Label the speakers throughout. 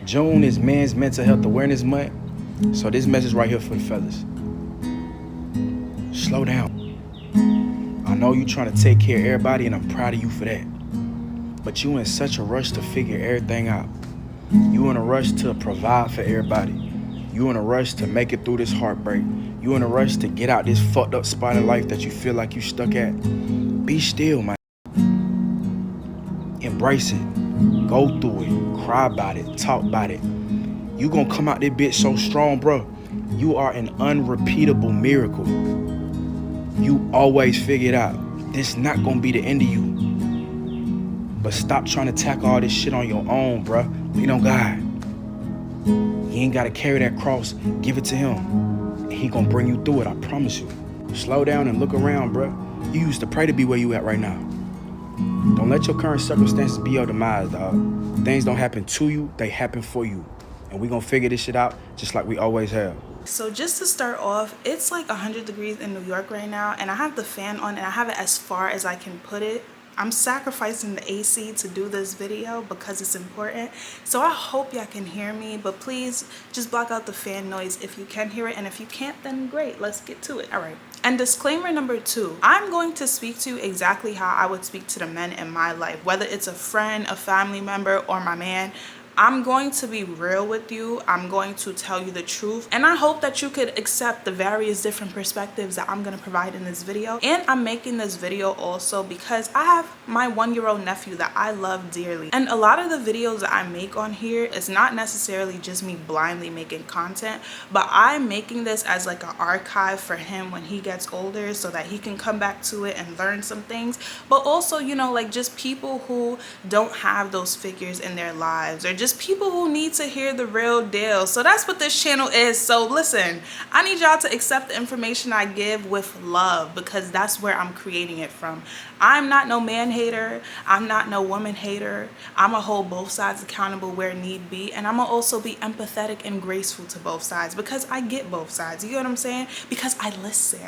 Speaker 1: June is Men's Mental Health Awareness Month, so this message right here for the fellas. Slow down. I know you trying to take care of everybody, and I'm proud of you for that. But you in such a rush to figure everything out. You in a rush to provide for everybody. You in a rush to make it through this heartbreak. You in a rush to get out this fucked up spot in life that you feel like you stuck at. Be still, man. Embrace it. Go through it. Cry about it. Talk about it. You gonna come out this bitch so strong, bro. You are an unrepeatable miracle. You always figure it out. This not gonna be the end of you. But stop trying to tackle all this shit on your own, bro. Lean on God. You ain't gotta carry that cross. Give it to him. And he gonna bring you through it, I promise you. Slow down and look around, bro. You used to pray to be where you at right now. Don't let your current circumstances be your demise, dog. Things don't happen to you, they happen for you. And we gonna figure this shit out just like we always have.
Speaker 2: So just to start off, it's like 100 degrees in New York right now, and I have the fan on and I have it as far as I can put it. I'm sacrificing the AC to do this video because it's important. So I hope y'all can hear me, but please just block out the fan noise if you can hear it. And if you can't, then great, let's get to it. All right. And disclaimer number 2, I'm going to speak to you exactly how I would speak to the men in my life, whether it's a friend, a family member, or my man. I'm going to be real with you. I'm going to tell you the truth. And I hope that you could accept the various different perspectives that I'm going to provide in this video. And I'm making this video also because I have my 1-year-old nephew that I love dearly. And a lot of the videos that I make on here is not necessarily just me blindly making content, but I'm making this as like an archive for him when he gets older so that he can come back to it and learn some things. But also, you know, like just people who don't have those figures in their lives, or just people who need to hear the real deal. So that's what this channel is. So listen, I need y'all to accept the information I give with love because that's where I'm creating it from. I'm not no man hater. I'm not no woman hater. I'm gonna hold both sides accountable where need be. And I'm gonna also be empathetic and graceful to both sides because I get both sides. You get what I'm saying? Because I listen.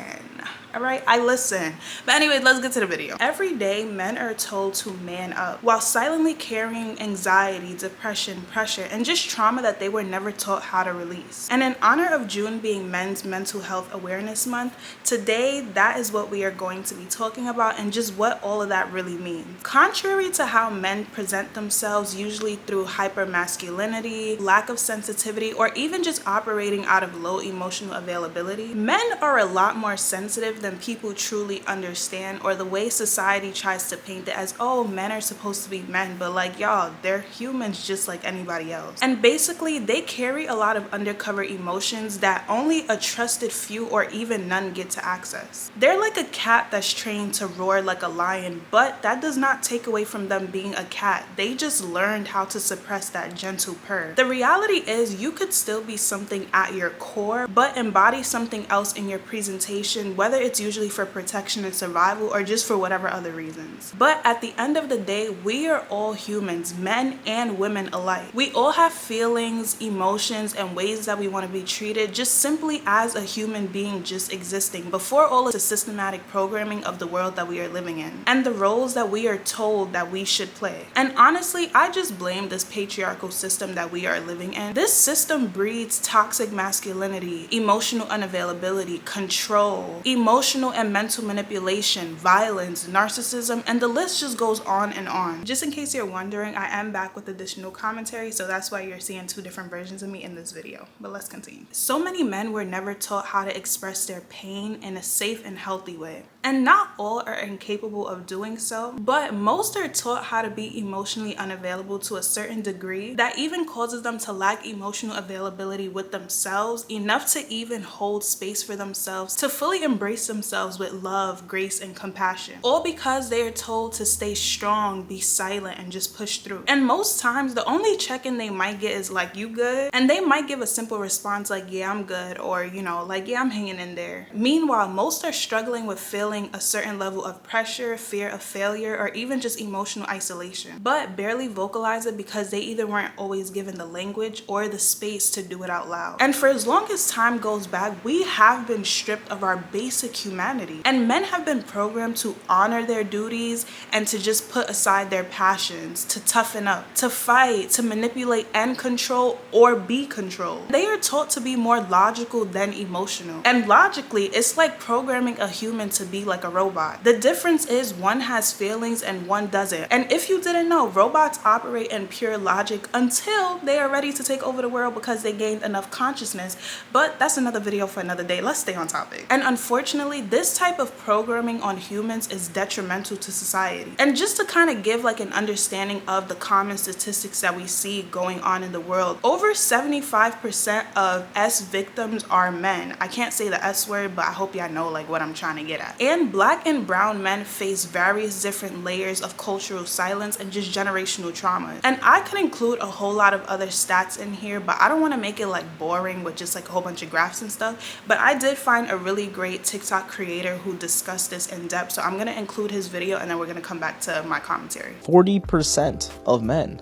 Speaker 2: All right, I listen. But anyway, let's get to the video. Every day, men are told to man up while silently carrying anxiety, depression, pressure, and just trauma that they were never taught how to release. And in honor of June being Men's Mental Health Awareness Month, today that is what we are going to be talking about and just what all of that really means. Contrary to how men present themselves, usually through hypermasculinity, lack of sensitivity, or even just operating out of low emotional availability, men are a lot more sensitive than people truly understand, or the way society tries to paint it as, oh, men are supposed to be men, but like, y'all, they're humans just like anybody else. And basically, they carry a lot of undercover emotions that only a trusted few or even none get to access. They're like a cat that's trained to roar like a lion, but that does not take away from them being a cat. They just learned how to suppress that gentle purr. The reality is you could still be something at your core, but embody something else in your presentation, whether it's usually for protection and survival or just for whatever other reasons. But at the end of the day, we are all humans, men and women alike. We all have feelings, emotions, and ways that we want to be treated just simply as a human being just existing before all of the systematic programming of the world that we are living in and the roles that we are told that we should play. And honestly, I just blame this patriarchal system that we are living in. This system breeds toxic masculinity, emotional unavailability, control, emotional and mental manipulation, violence, narcissism, and the list just goes on and on. Just in case you're wondering, I am back with additional commentary, so that's why you're seeing 2 different versions of me in this video. But let's continue. So many men were never taught how to express their pain in a safe and healthy way. And not all are incapable of doing so, but most are taught how to be emotionally unavailable to a certain degree that even causes them to lack emotional availability with themselves, enough to even hold space for themselves, to fully embrace themselves with love, grace, and compassion. All because they are told to stay strong, be silent, and just push through. And most times, the only check-in they might get is like, you good? And they might give a simple response like, yeah, I'm good, or, you know, like, yeah, I'm hanging in there. Meanwhile, most are struggling with feeling a certain level of pressure, fear of failure, or even just emotional isolation, but barely vocalize it because they either weren't always given the language or the space to do it out loud. And for as long as time goes back, we have been stripped of our basic humanity, and men have been programmed to honor their duties and to just put aside their passions, to toughen up, to fight, to manipulate and control or be controlled. They are taught to be more logical than emotional. And logically, it's like programming a human to be like a robot. The difference is one has feelings and one doesn't. And if you didn't know, robots operate in pure logic until they are ready to take over the world because they gained enough consciousness. But that's another video for another day. Let's stay on topic. And unfortunately, this type of programming on humans is detrimental to society. And just to kind of give like an understanding of the common statistics that we see going on in the world, over 75% of S victims are men. I can't say the S word, but I hope y'all know like what I'm trying to get at. And black and brown men face various different layers of cultural silence and just generational trauma. And I could include a whole lot of other stats in here, but I don't want to make it like boring with just like a whole bunch of graphs and stuff. But I did find a really great TikTok creator who discussed this in depth, so I'm going to include his video and then we're going to come back to my commentary.
Speaker 3: 40% of men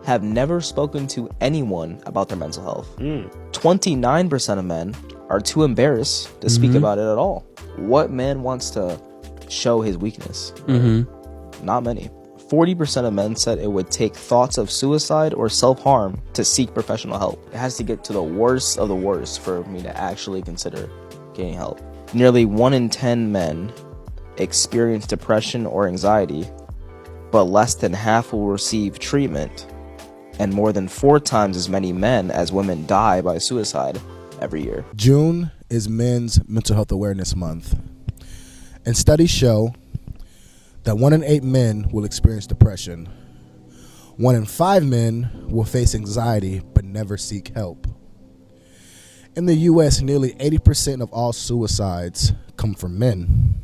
Speaker 3: have never spoken to anyone about their mental health. 29% of men are too embarrassed to speak about it at all. What man wants to show his weakness? Not many. 40% of men said it would take thoughts of suicide or self-harm to seek professional help. It has to get to the worst of the worst for me to actually consider getting help. Nearly 1 in 10 men experience depression or anxiety, but less than half will receive treatment, and more than 4 times as many men as women die by suicide every year.
Speaker 4: June is Men's Mental Health Awareness Month, and studies show that 1 in 8 men will experience depression. 1 in 5 men will face anxiety but never seek help. In the US, nearly 80% of all suicides come from men.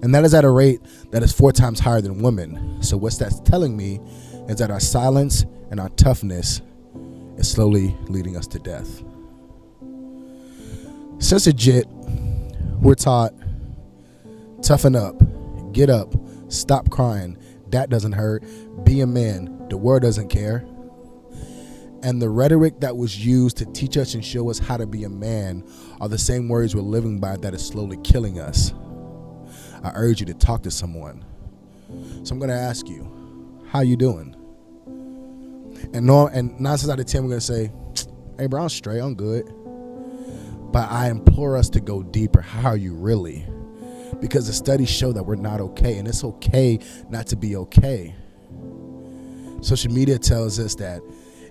Speaker 4: And that is at a rate that is 4 times higher than women. So what that's telling me is that our silence and our toughness is slowly leading us to death. Since legit, we're taught, toughen up, get up, stop crying, that doesn't hurt, be a man, the world doesn't care. And the rhetoric that was used to teach us and show us how to be a man are the same words we're living by that is slowly killing us. I urge you to talk to someone. So I'm going to ask you, how you doing? And 9 times out of 10, we're going to say, hey bro, I'm straight, I'm good. But I implore us to go deeper. How are you really? Because the studies show that we're not okay, and it's okay not to be okay. Social media tells us that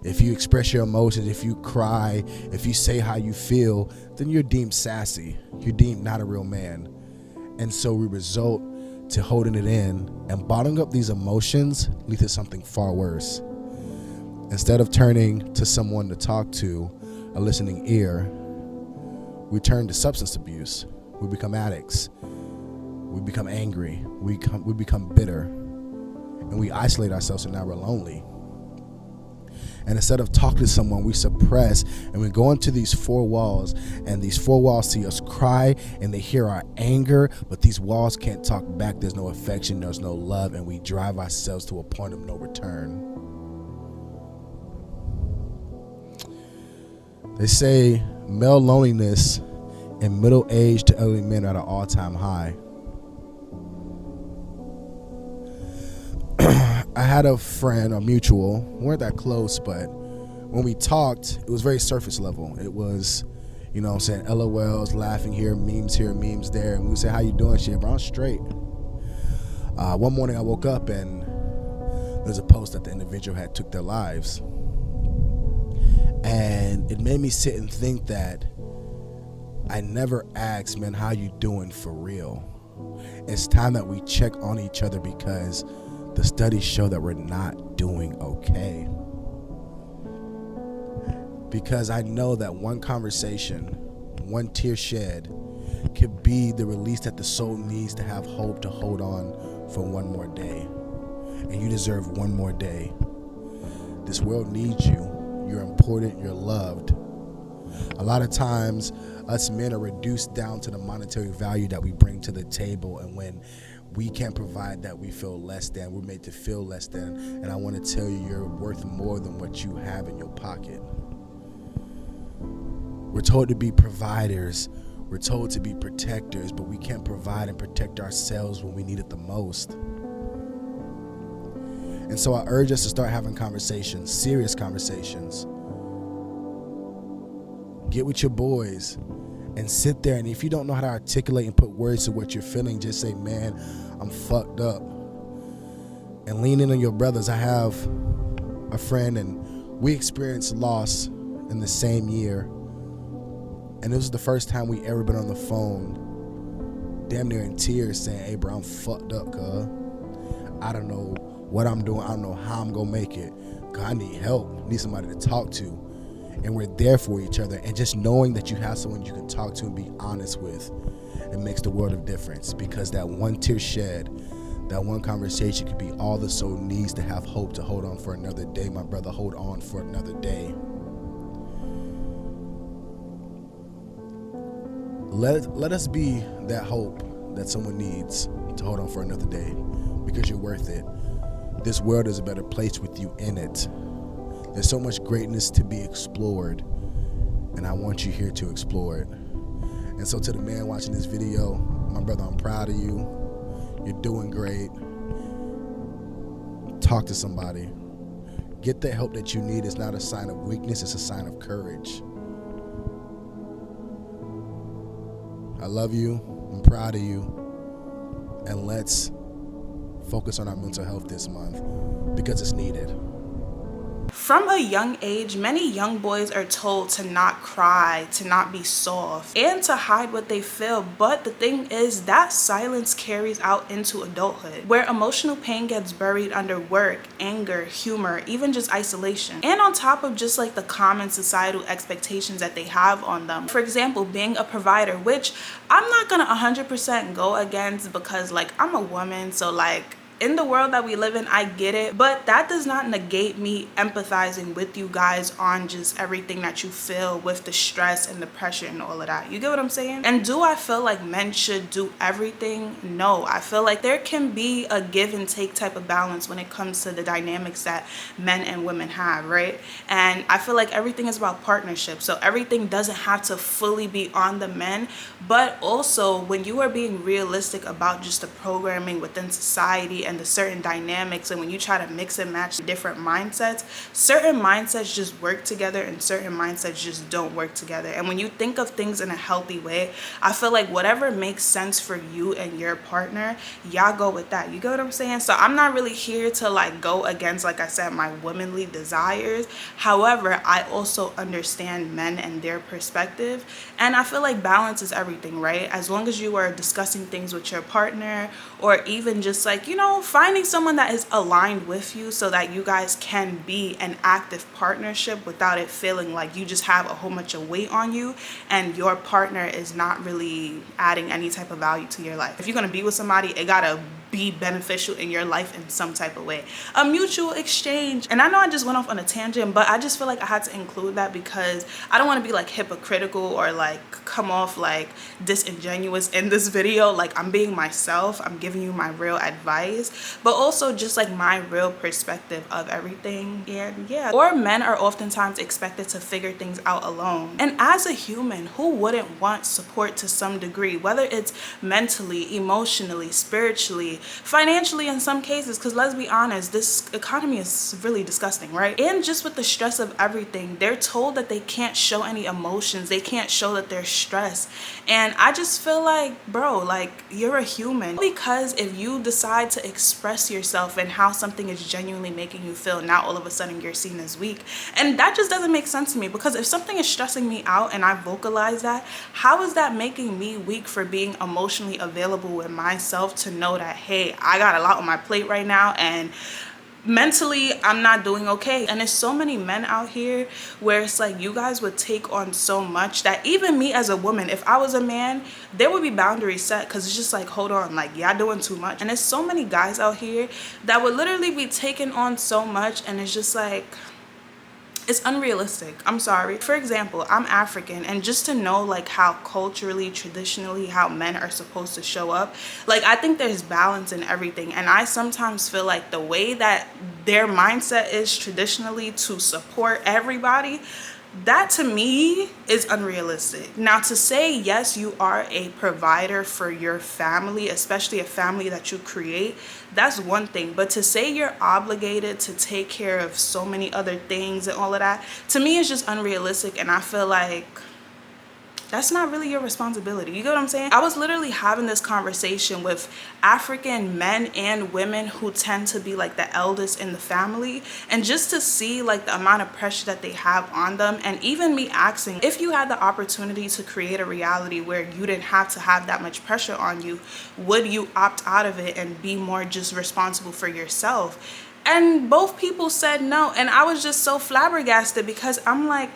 Speaker 4: if you express your emotions, if you cry, if you say how you feel, then you're deemed sassy. You're deemed not a real man. And so we result to holding it in, and bottling up these emotions leads to something far worse. Instead of turning to someone to talk to, a listening ear, we turn to substance abuse. We become addicts. We become angry. We become bitter. And we isolate ourselves, and now we're lonely. And instead of talking to someone, we suppress, and we go into these 4 walls, and these 4 walls see us cry, and they hear our anger, but these walls can't talk back. There's no affection, there's no love, and we drive ourselves to a point of no return. They say male loneliness in middle-aged to elderly men are at an all-time high. I had a friend, a mutual, we weren't that close, but when we talked, it was very surface level. It was, you know what I'm saying, LOLs, laughing here, memes there, and we would say, how you doing? Shit, bro, I'm straight. One morning I woke up and there's a post that the individual had took their lives. And it made me sit and think that I never asked, man, how you doing for real? It's time that we check on each other, because the studies show that we're not doing okay. Because I know that one conversation, one tear shed, could be the release that the soul needs to have hope to hold on for one more day. And you deserve one more day. This world needs you. You're important, you're loved. A lot of times, us men are reduced down to the monetary value that we bring to the table, and when we can't provide that, we feel less than. We're made to feel less than. And I want to tell you, you're worth more than what you have in your pocket. We're told to be providers. We're told to be protectors, but we can't provide and protect ourselves when we need it the most. And so I urge us to start having conversations, serious conversations. Get with your boys and sit there, and if you don't know how to articulate and put words to what you're feeling, just say, man, I'm fucked up. And lean in on your brothers. I have a friend, and we experienced loss in the same year, and this was the first time we ever been on the phone, damn near in tears, saying, hey bro, I'm fucked up, cuz I don't know what I'm doing, I don't know how I'm gonna make it, cuz I need help, need somebody to talk to. And we're there for each other, and just knowing that you have someone you can talk to and be honest with, it makes the world of difference, because that one tear shed, that one conversation could be all the soul needs to have hope to hold on for another day. My brother, hold on for another day. Let us be that hope that someone needs to hold on for another day, because you're worth it. This world is a better place with you in it. There's so much greatness to be explored, and I want you here to explore it. And so to the man watching this video, my brother, I'm proud of you. You're doing great. Talk to somebody. Get the help that you need. It's not a sign of weakness, it's a sign of courage. I love you. I'm proud of you. And let's focus on our mental health this month, because it's needed.
Speaker 2: From a young age, many young boys are told to not cry, to not be soft, and to hide what they feel. But the thing is, that silence carries out into adulthood, where emotional pain gets buried under work, anger, humor, even just isolation. And on top of just like the common societal expectations that they have on them. For example, being a provider, which I'm not gonna 100% go against, because like I'm a woman, so like in the world that we live in, I get it, but that does not negate me empathizing with you guys on just everything that you feel with the stress and the pressure and all of that. You get what I'm saying? And do I feel like men should do everything? No, I feel like there can be a give and take type of balance when it comes to the dynamics that men and women have, right? And I feel like everything is about partnership, so everything doesn't have to fully be on the men, but also when you are being realistic about just the programming within society and the certain dynamics, and when you try to mix and match different mindsets, certain mindsets just work together and certain mindsets just don't work together. And when you think of things in a healthy way, I feel like whatever makes sense for you and your partner, y'all go with that. You get what I'm saying? So I'm not really here to like go against, like I said, my womanly desires. However, I also understand men and their perspective, and I feel like balance is everything, right? As long as you are discussing things with your partner, or even just like, you know, finding someone that is aligned with you so that you guys can be an active partnership without it feeling like you just have a whole bunch of weight on you and your partner is not really adding any type of value to your life. If you're going to be with somebody, it gotta be beneficial in your life in some type of way. A mutual exchange. And I know I just went off on a tangent, but I just feel like I had to include that because I don't want to be like hypocritical or like come off like disingenuous in this video. Like, I'm being myself, I'm giving you my real advice, but also just like my real perspective of everything. And yeah, or men are oftentimes expected to figure things out alone. And as a human, who wouldn't want support to some degree, whether it's mentally, emotionally, spiritually, financially in some cases, because let's be honest, this economy is really disgusting, right? And just with the stress of everything, they're told that they can't show any emotions, they can't show that they're stressed. And I just feel like, bro, like, you're a human. Because if you decide to express yourself and how something is genuinely making you feel, now all of a sudden you're seen as weak. And that just doesn't make sense to me, because if something is stressing me out and I vocalize that, how is that making me weak for being emotionally available with myself to know that, hey, I got a lot on my plate right now and mentally I'm not doing okay? And there's so many men out here where it's like you guys would take on so much that even me as a woman, if I was a man, there would be boundaries set, because it's just like, hold on, like, y'all doing too much. And there's so many guys out here that would literally be taking on so much, and it's just like, it's unrealistic. I'm sorry. For example, I'm African, and just to know like how culturally, traditionally, how men are supposed to show up, like, I think there's balance in everything. And I sometimes feel like the way that their mindset is traditionally to support everybody, That to me is unrealistic. Now, to say yes, you are a provider for your family, especially a family that you create, that's one thing. But to say you're obligated to take care of so many other things and all of that, to me is just unrealistic. And I feel like that's not really your responsibility. You get what I'm saying? I was literally having this conversation with African men and women who tend to be like the eldest in the family, and just to see like the amount of pressure that they have on them, and even me asking, if you had the opportunity to create a reality where you didn't have to have that much pressure on you, would you opt out of it and be more just responsible for yourself? And both people said no, and I was just so flabbergasted, because I'm like,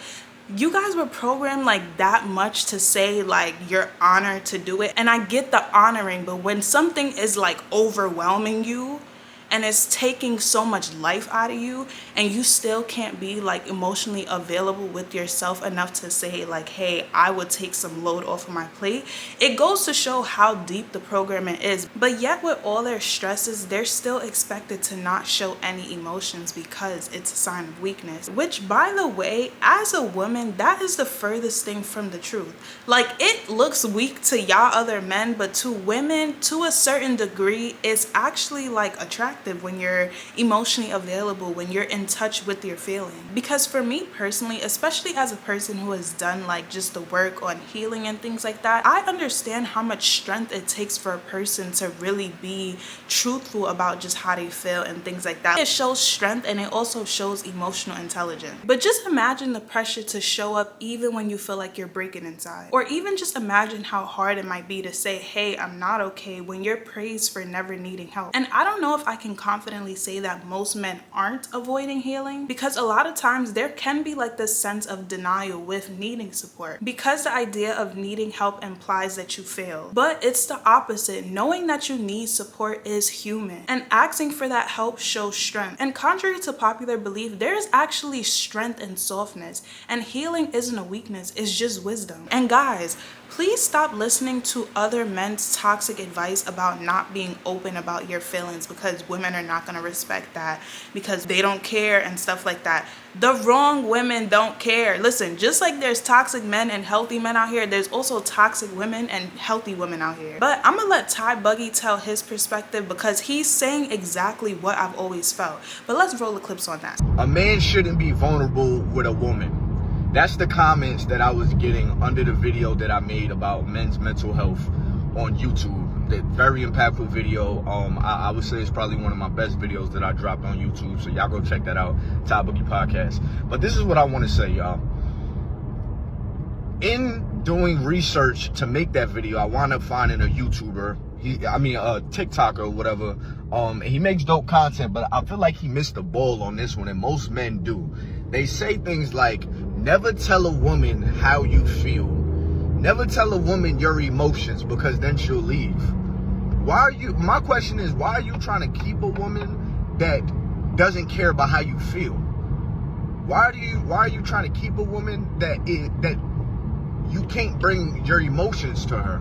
Speaker 2: you guys were programmed like that much to say like you're honored to do it. And I get the honoring, but when something is like overwhelming you and it's taking so much life out of you, and you still can't be like emotionally available with yourself enough to say like, hey, I would take some load off of my plate, it goes to show how deep the programming is. But yet with all their stresses, they're still expected to not show any emotions because it's a sign of weakness. Which, by the way, as a woman, that is the furthest thing from the truth. Like, it looks weak to y'all other men, but to women, to a certain degree, it's actually like attractive when you're emotionally available, when you're in touch with your feelings. Because for me personally, especially as a person who has done like just the work on healing and things like that, I understand how much strength it takes for a person to really be truthful about just how they feel and things like that. It shows strength, and it also shows emotional intelligence. But just imagine the pressure to show up even when you feel like you're breaking inside. Or even just imagine how hard it might be to say, hey, I'm not okay, when you're praised for never needing help. And I don't know if I can confidently say that most men aren't avoiding healing, because a lot of times there can be like this sense of denial with needing support, because the idea of needing help implies that you failed. But it's the opposite. Knowing that you need support is human, and asking for that help shows strength. And contrary to popular belief, there is actually strength in softness, and healing isn't a weakness, it's just wisdom. And guys, please stop listening to other men's toxic advice about not being open about your feelings, because women are not going to respect that, because they don't care and stuff like that. The wrong women don't care. Listen, just like there's toxic men and healthy men out here, there's also toxic women and healthy women out here. But I'm gonna let Ty Buggy tell his perspective, because he's saying exactly what I've always felt. But let's roll the clips on that.
Speaker 1: A man shouldn't be vulnerable with a woman. That's the comments that I was getting under the video that I made about men's mental health on YouTube. That very impactful video. I would say it's probably one of my best videos that I dropped on YouTube. So y'all go check that out, Ty Boogie Podcast. But this is what I want to say, y'all. In doing research to make that video, I wound up finding a YouTuber. A TikToker or whatever. He makes dope content, but I feel like he missed the ball on this one, and most men do. They say things like, never tell a woman how you feel. Never tell a woman your emotions, because then she'll leave. My question is, why are you trying to keep a woman that doesn't care about how you feel? Why are you trying to keep a woman that you can't bring your emotions to her?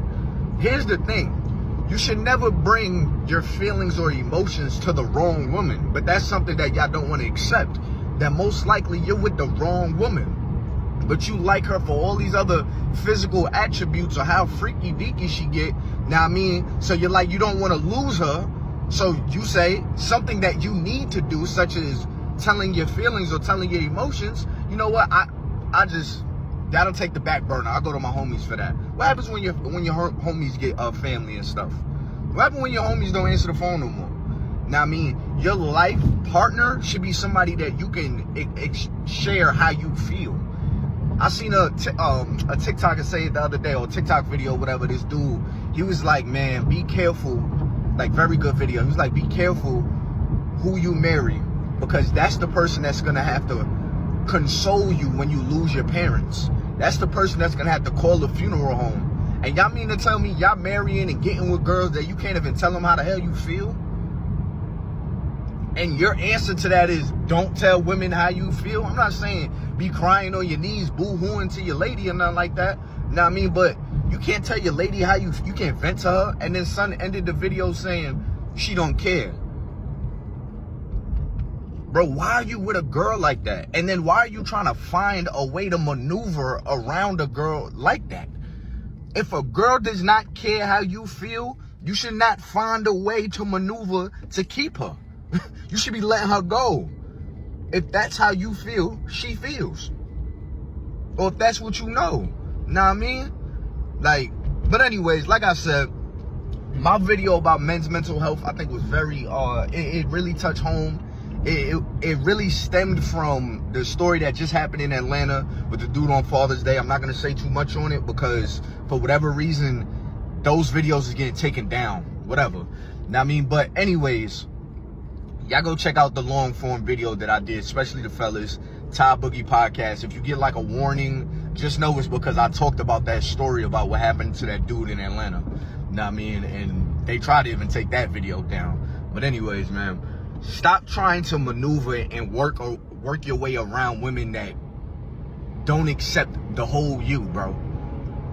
Speaker 1: Here's the thing. You should never bring your feelings or emotions to the wrong woman. But that's something that y'all don't want to accept. That most likely you're with the wrong woman. But you like her for all these other physical attributes or how freaky deaky she get. Now I mean, so you're like, you don't want to lose her. So you say something that you need to do, such as telling your feelings or telling your emotions. You know what? That'll take the back burner. I'll go to my homies for that. What happens when your homies get family and stuff? What happens when your homies don't answer the phone no more? Now, I mean, your life partner should be somebody that you can share how you feel. I seen a TikToker say it the other day, or a TikTok video, whatever. This dude, he was like, man, be careful. Like, very good video. He was like, be careful who you marry, because that's the person that's gonna have to console you when you lose your parents. That's the person that's gonna have to call the funeral home. And y'all mean to tell me y'all marrying and getting with girls that you can't even tell them how the hell you feel? And your answer to that is, don't tell women how you feel? I'm not saying be crying on your knees, boo-hooing to your lady or nothing like that. You know what I mean? But you can't tell your lady how you can't vent to her. And then son ended the video saying she don't care.
Speaker 5: Bro, why are you with a girl like that? And then why are you trying to find a way to maneuver around a girl like that? If a girl does not care how you feel, you should not find a way to maneuver to keep her. You should be letting her go. If that's how you feel, she feels. Or if that's what you know. Know what I mean? Like, but anyways, like I said, my video about men's mental health, I think was very, it really touched home. It really stemmed from the story that just happened in Atlanta with the dude on Father's Day. I'm not going to say too much on it because for whatever reason, those videos is getting taken down. Whatever. Know what I mean? But anyways, y'all go check out the long form video that I did, especially the fellas, Ty Boogie Podcast. If you get like a warning, just know it's because I talked about that story about what happened to that dude in Atlanta. Know what I mean? And they tried to even take that video down. But anyways, man, stop trying to maneuver and work your way around women that don't accept the whole you, bro.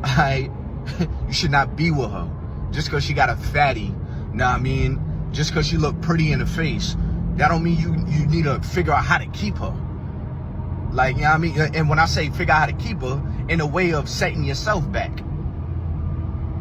Speaker 5: Alright? You should not be with her just because she got a fatty. Know what I mean? Just because she look pretty in the face, that don't mean you need to figure out how to keep her. Like, you know what I mean? And when I say figure out how to keep her, in a way of setting yourself back.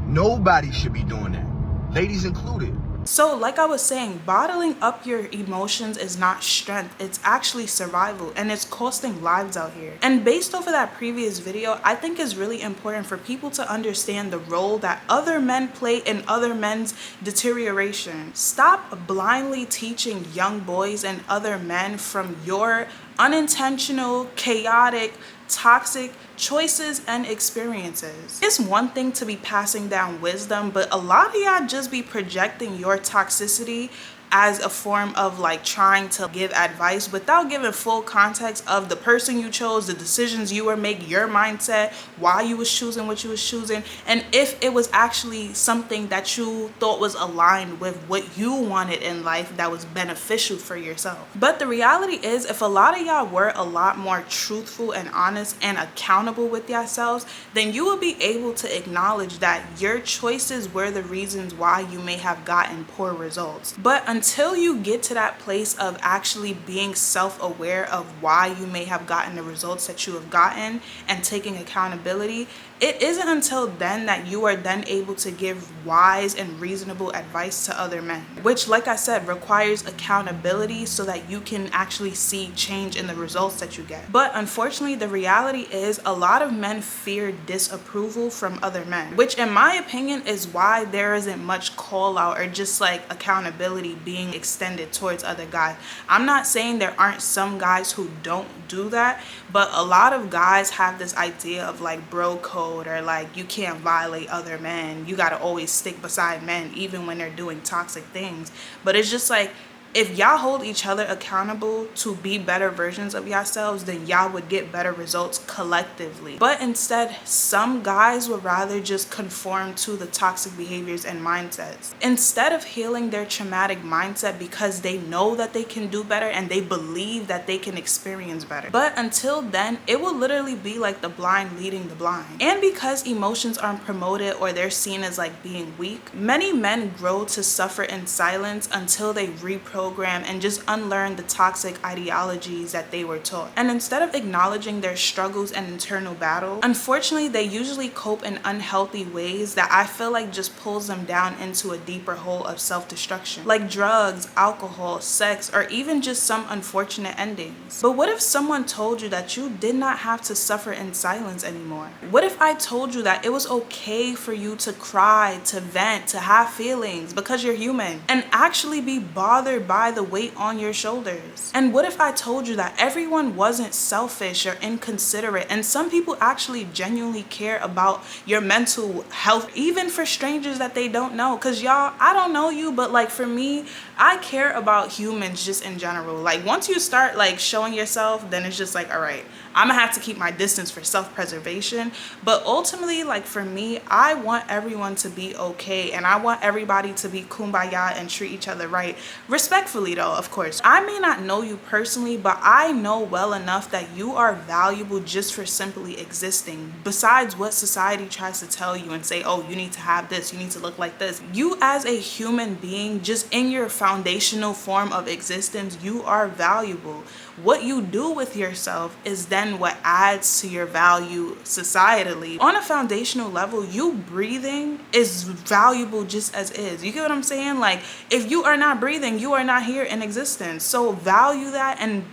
Speaker 5: Nobody should be doing that, ladies included.
Speaker 2: So like I was saying, bottling up your emotions is not strength, it's actually survival, and it's costing lives out here. And based off of that previous video, I think it's really important for people to understand the role that other men play in other men's deterioration. Stop blindly teaching young boys and other men from your unintentional, chaotic, toxic choices and experiences. It's one thing to be passing down wisdom, but a lot of y'all just be projecting your toxicity as a form of like trying to give advice without giving full context of the person you chose, the decisions you were making, your mindset, why you was choosing what you was choosing, and if it was actually something that you thought was aligned with what you wanted in life that was beneficial for yourself. But the reality is, if a lot of y'all were a lot more truthful and honest and accountable with yourselves, then you will be able to acknowledge that your choices were the reasons why you may have gotten poor results. But until you get to that place of actually being self-aware of why you may have gotten the results that you have gotten and taking accountability, it isn't until then that you are then able to give wise and reasonable advice to other men, which, like I said, requires accountability so that you can actually see change in the results that you get. But unfortunately, the reality is a lot of men fear disapproval from other men, which in my opinion is why there isn't much call out or just like accountability being extended towards other guys. I'm not saying there aren't some guys who don't do that, but a lot of guys have this idea of like bro code, or like you can't violate other men, you got to always stick beside men even when they're doing toxic things. But it's just like, if y'all hold each other accountable to be better versions of yourselves, then y'all would get better results collectively. But instead, some guys would rather just conform to the toxic behaviors and mindsets instead of healing their traumatic mindset because they know that they can do better and they believe that they can experience better. But until then, it will literally be like the blind leading the blind. And because emotions aren't promoted or they're seen as like being weak, many men grow to suffer in silence until they reprogram and just unlearn the toxic ideologies that they were taught. And instead of acknowledging their struggles and internal battle, unfortunately, they usually cope in unhealthy ways that I feel like just pulls them down into a deeper hole of self-destruction, like drugs, alcohol, sex, or even just some unfortunate endings. But what if someone told you that you did not have to suffer in silence anymore? What if I told you that it was okay for you to cry, to vent, to have feelings because you're human, and actually be bothered by the weight on your shoulders? And what if I told you that everyone wasn't selfish or inconsiderate, and some people actually genuinely care about your mental health, even for strangers that they don't know? Because y'all, I don't know you, but like for me, I care about humans just in general. Like once you start like showing yourself, then it's just like, all right, I'm gonna have to keep my distance for self-preservation. But ultimately, like for me, I want everyone to be okay, and I want everybody to be kumbaya and treat each other right. Respect Respectfully though, of course. I may not know you personally, but I know well enough that you are valuable just for simply existing. Besides what society tries to tell you and say, oh, you need to have this, you need to look like this. You as a human being, just in your foundational form of existence, you are valuable. What you do with yourself is then what adds to your value societally. On a foundational level, you breathing is valuable just as is. You get what I'm saying? Like, if you are not breathing, you are not here in existence. So value that and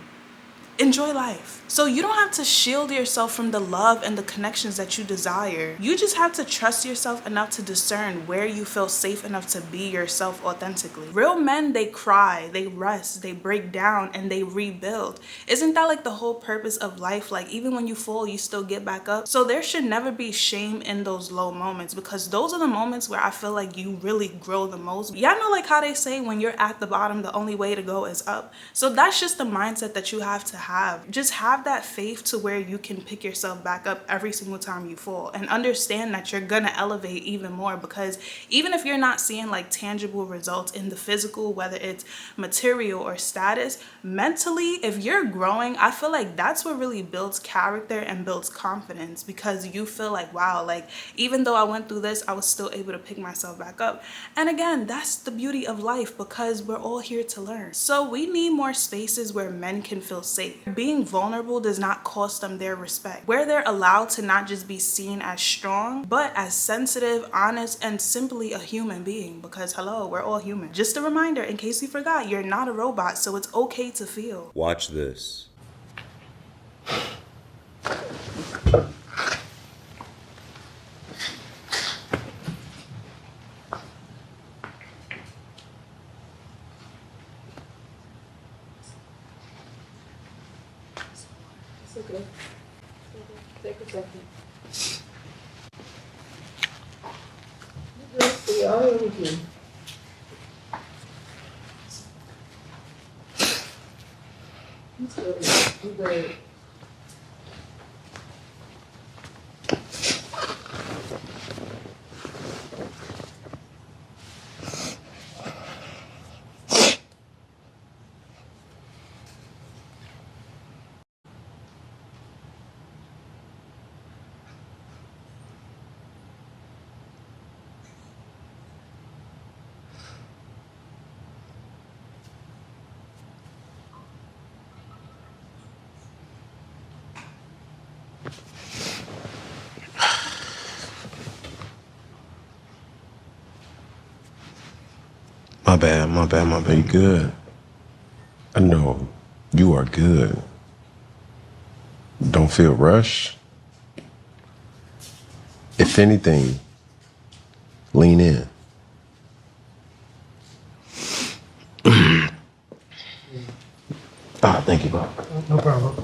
Speaker 2: enjoy life. So you don't have to shield yourself from the love and the connections that you desire. You just have to trust yourself enough to discern where you feel safe enough to be yourself authentically. Real men, they cry, they rest, they break down, and they rebuild. Isn't that like the whole purpose of life? Like, even when you fall, you still get back up. So there should never be shame in those low moments, because those are the moments where I feel like you really grow the most. Y'all know, like how they say when you're at the bottom, the only way to go is up. So that's just the mindset that you have to have. Just have that faith to where you can pick yourself back up every single time you fall, and understand that you're gonna elevate even more, because even if you're not seeing like tangible results in the physical, whether it's material or status, mentally, if you're growing, I feel like that's what really builds character and builds confidence, because you feel like, wow, like even though I went through this, I was still able to pick myself back up. And again, that's the beauty of life, because we're all here to learn. So we need more spaces where men can feel safe. Being vulnerable does not cost them their respect, where they're allowed to not just be seen as strong, but as sensitive, honest, and simply a human being, because hello, we're all human. Just a reminder, in case you forgot, you're not a robot, so it's okay to feel.
Speaker 6: Watch this.
Speaker 7: Okay. Take a second. You good? See, all here with you. It's good. You good.
Speaker 8: My bad. You good? I know you are good. Don't feel rushed. If anything, lean in. Thank you, Bob.
Speaker 7: No problem.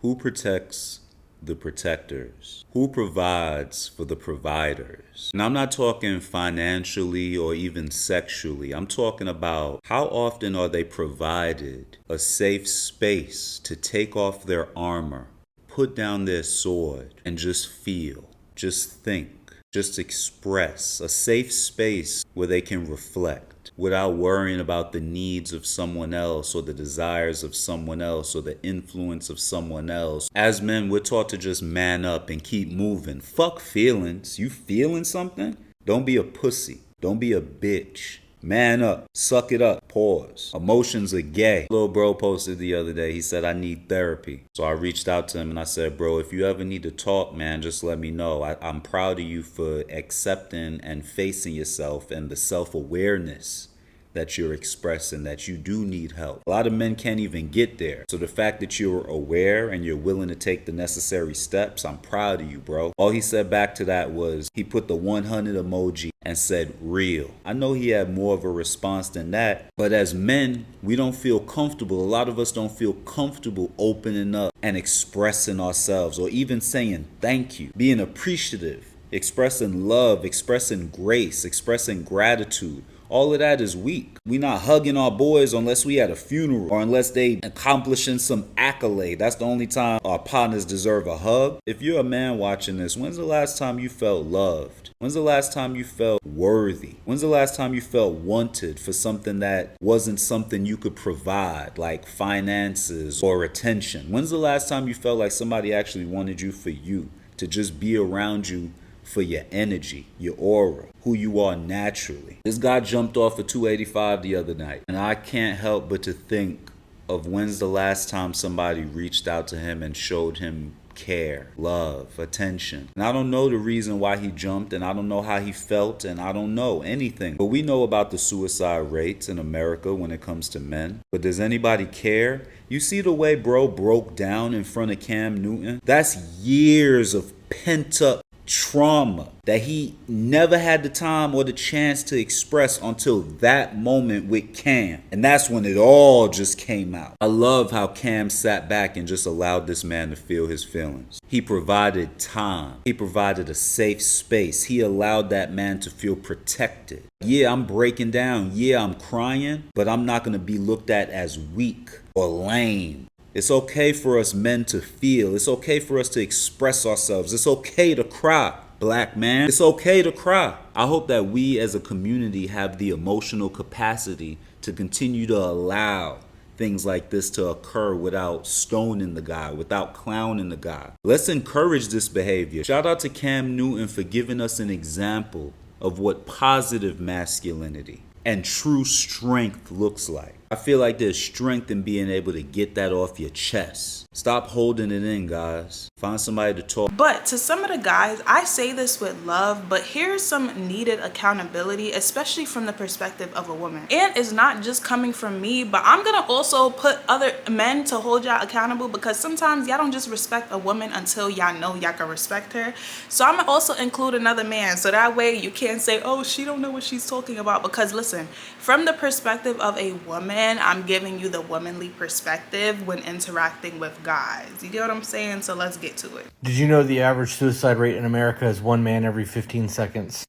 Speaker 6: Who protects the protectors? Who provides for the providers? And I'm not talking financially or even sexually. I'm talking about how often are they provided a safe space to take off their armor, put down their sword, and just feel, just think, just express, a safe space where they can reflect without worrying about the needs of someone else or the desires of someone else or the influence of someone else. As men, we're taught to just man up and keep moving. Fuck feelings. You feeling something? Don't be a pussy. Don't be a bitch. Man up. Suck it up. Pause. Emotions are gay. Little bro posted the other day. He said, I need therapy. So I reached out to him and I said, bro, if you ever need to talk, man, just let me know. I'm proud of you for accepting and facing yourself and the self-awareness that you're expressing, that you do need help. A lot of men can't even get there. So the fact that you're aware and you're willing to take the necessary steps, I'm proud of you, bro. All he said back to that was, he put the 100 emoji and said, real. I know he had more of a response than that, but as men, we don't feel comfortable. A lot of us don't feel comfortable opening up and expressing ourselves, or even saying thank you, being appreciative, expressing love, expressing grace, expressing gratitude. All of that is weak. We not hugging our boys unless we at a funeral or unless they accomplishing some accolade. That's the only time our partners deserve a hug. If you're a man watching this, when's the last time you felt loved? When's the last time you felt worthy? When's the last time you felt wanted for something that wasn't something you could provide, like finances or attention? When's the last time you felt like somebody actually wanted you for you, to just be around you for your energy, your aura, who you are naturally? This guy jumped off a 285 the other night, and I can't help but to think of when's the last time somebody reached out to him and showed him care, love, attention. And I don't know the reason why he jumped, and I don't know how he felt, and I don't know anything. But we know about the suicide rates in America when it comes to men. But does anybody care? You see the way bro broke down in front of Cam Newton? That's years of pent-up trauma that he never had the time or the chance to express until that moment with Cam. And that's when it all just came out. I love how Cam sat back and just allowed this man to feel his feelings. He provided time. He provided a safe space. He allowed that man to feel protected. Yeah, I'm breaking down. Yeah, I'm crying, but I'm not going to be looked at as weak or lame. It's okay for us men to feel. It's okay for us to express ourselves. It's okay to cry, black man. It's okay to cry. I hope that we as a community have the emotional capacity to continue to allow things like this to occur without stoning the guy, without clowning the guy. Let's encourage this behavior. Shout out to Cam Newton for giving us an example of what positive masculinity and true strength looks like. I feel like there's strength in being able to get that off your chest. Stop holding it in, guys. Find somebody to talk.
Speaker 2: But to some of the guys, I say this with love, but here's some needed accountability, especially from the perspective of a woman. And it's not just coming from me, but I'm gonna also put other men to hold y'all accountable, because sometimes y'all don't just respect a woman until y'all know y'all can respect her. So I'm gonna also include another man, so that way you can't say, oh, she don't know what she's talking about. Because listen, from the perspective of a woman, I'm giving you the womanly perspective when interacting with guys. You get what I'm saying? So let's get to it.
Speaker 9: Did you know the average suicide rate in America is one man every 15 seconds?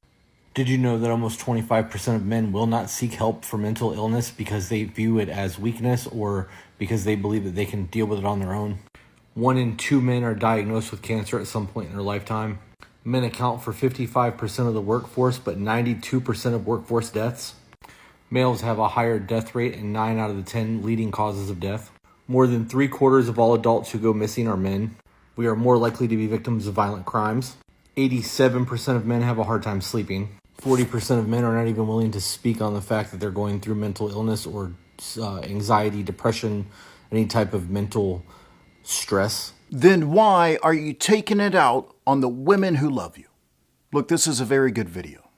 Speaker 9: Did you know that almost 25% of men will not seek help for mental illness because they view it as weakness or because they believe that they can deal with it on their own? 1 in 2 men are diagnosed with cancer at some point in their lifetime. Men account for 55% of the workforce, but 92% of workforce deaths. Males have a higher death rate in 9 out of the 10 leading causes of death. More than 3/4 of all adults who go missing are men. We are more likely to be victims of violent crimes. 87% of men have a hard time sleeping. 40% of men are not even willing to speak on the fact that they're going through mental illness or anxiety, depression, any type of mental stress.
Speaker 10: Then why are you taking it out on the women who love you? Look, this is a very good video.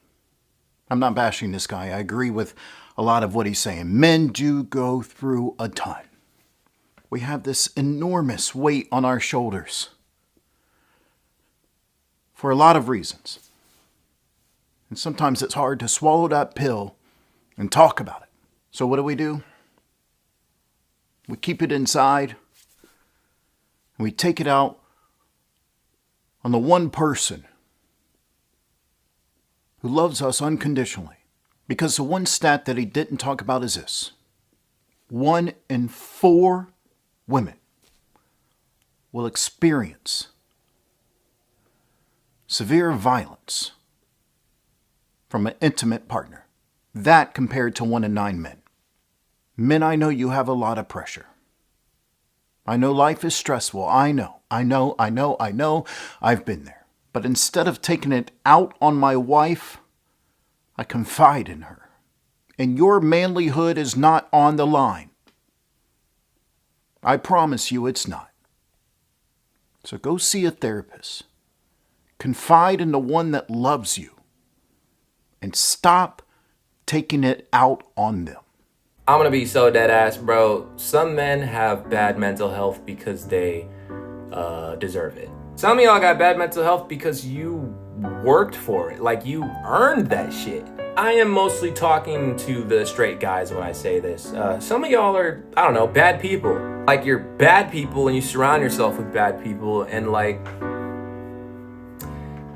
Speaker 10: I'm not bashing this guy. I agree with a lot of what he's saying. Men do go through a ton. We have this enormous weight on our shoulders for a lot of reasons. And sometimes it's hard to swallow that pill and talk about it. So what do? We keep it inside. And we take it out on the one person who loves us unconditionally. Because the one stat that he didn't talk about is this. 1 in 4 women will experience severe violence from an intimate partner. That compared to 1 in 9 men. Men, I know you have a lot of pressure. I know life is stressful. I know. I've been there. But instead of taking it out on my wife, I confide in her. And your manlyhood is not on the line. I promise you it's not. So go see a therapist. Confide in the one that loves you. And stop taking it out on them.
Speaker 11: I'm gonna be so dead ass, bro. Some men have bad mental health because they deserve it. Some of y'all got bad mental health because you worked for it. Like, you earned that shit. I am mostly talking to the straight guys when I say this. Some of y'all are, I don't know, bad people. Like, you're bad people and you surround yourself with bad people, and like,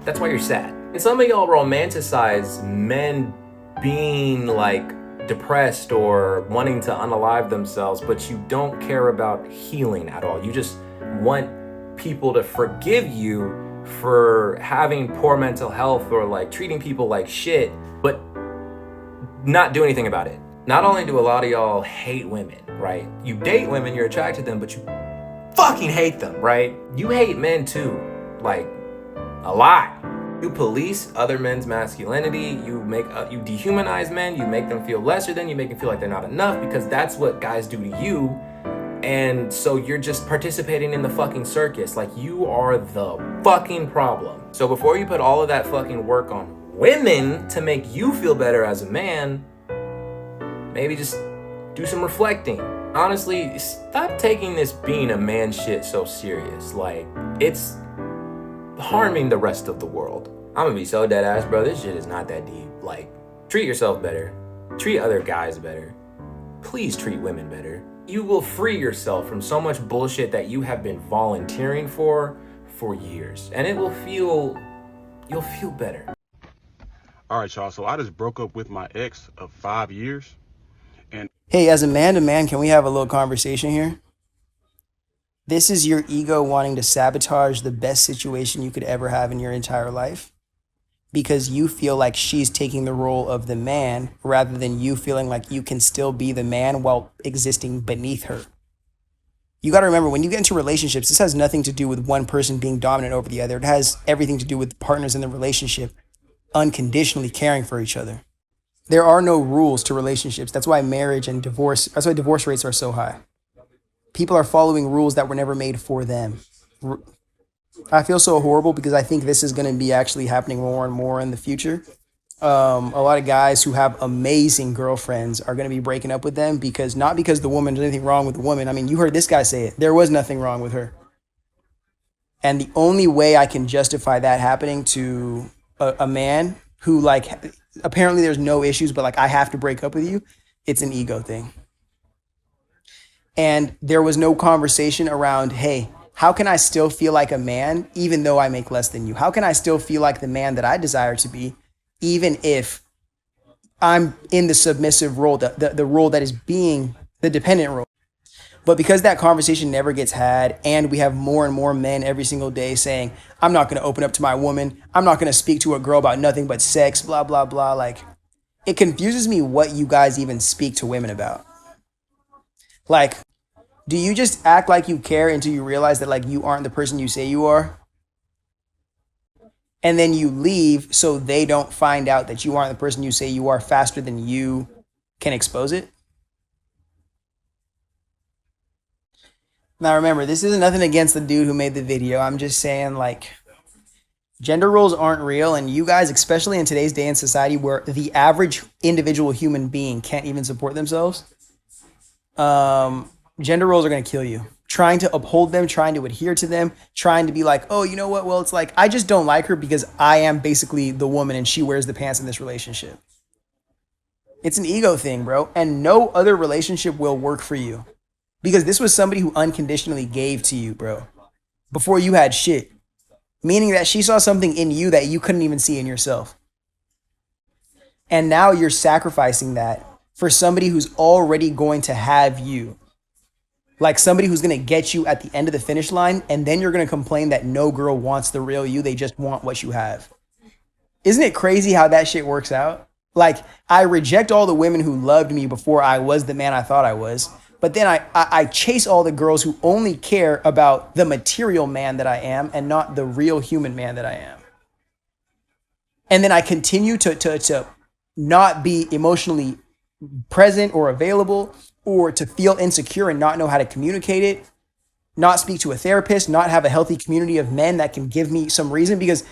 Speaker 11: that's why you're sad. And some of y'all romanticize men being like depressed or wanting to unalive themselves, but you don't care about healing at all. You just want people to forgive you for having poor mental health or like treating people like shit, but not do anything about it. Not only do a lot of y'all hate women, right? You date women, you're attracted to them, but you fucking hate them, right? You hate men too, like a lot. You police other men's masculinity. You dehumanize men. You make them feel lesser than. You make them feel like they're not enough because that's what guys do to you. And so you're just participating in the fucking circus. Like you are the fucking problem. So before you put all of that fucking work on women to make you feel better as a man, maybe just do some reflecting. Honestly, stop taking this being a man shit so serious. Like, it's harming the rest of the world. I'm gonna be so dead ass, bro. This shit is not that deep. Like, treat yourself better. Treat other guys better. Please treat women better. You will free yourself from so much bullshit that you have been volunteering for years. And you'll feel better.
Speaker 12: All right, y'all. So I just broke up with my ex of 5 years. And
Speaker 13: hey, as a man to man, can we have a little conversation here? This is your ego wanting to sabotage the best situation you could ever have in your entire life because you feel like she's taking the role of the man rather than you feeling like you can still be the man while existing beneath her. You got to remember, when you get into relationships, this has nothing to do with one person being dominant over the other. It has everything to do with partners in the relationship unconditionally caring for each other. There are no rules to relationships. That's why divorce rates are so high. People are following rules that were never made for them. I feel so horrible because I think this is going to be actually happening more and more in the future. A lot of guys who have amazing girlfriends are going to be breaking up with them because not because the woman, there's anything wrong with the woman. I mean, you heard this guy say it. There was nothing wrong with her. And the only way I can justify that happening to a man who like, apparently there's no issues, but like, I have to break up with you. It's an ego thing. And there was no conversation around, hey, how can I still feel like a man even though I make less than you? How can I still feel like the man that I desire to be even if I'm in the submissive role, the role that is being the dependent role? But because that conversation never gets had and we have more and more men every single day saying, I'm not going to open up to my woman. I'm not going to speak to a girl about nothing but sex, blah, blah, blah. Like, it confuses me what you guys even speak to women about. Like, do you just act like you care until you realize that like you aren't the person you say you are? And then you leave so they don't find out that you aren't the person you say you are faster than you can expose it? Now remember, this isn't nothing against the dude who made the video. I'm just saying, like, gender roles aren't real, and you guys, especially in today's day and society where the average individual human being can't even support themselves, gender roles are going to kill you. Trying to uphold them, trying to adhere to them, trying to be like, oh, you know what? Well, it's like, I just don't like her because I am basically the woman and she wears the pants in this relationship. It's an ego thing, bro. And no other relationship will work for you because this was somebody who unconditionally gave to you, bro, before you had shit. Meaning that she saw something in you that you couldn't even see in yourself. And now you're sacrificing that for somebody who's already going to have you. Like somebody who's going to get you at the end of the finish line, and then you're going to complain that no girl wants the real you. They just want what you have. Isn't it crazy how that shit works out? Like, I reject all the women who loved me before I was the man I thought I was. But then I chase all the girls who only care about the material man that I am and not the real human man that I am. And then I continue to not be emotionally present or available, or to feel insecure and not know how to communicate it, not speak to a therapist, not have a healthy community of men that can give me some reason. Because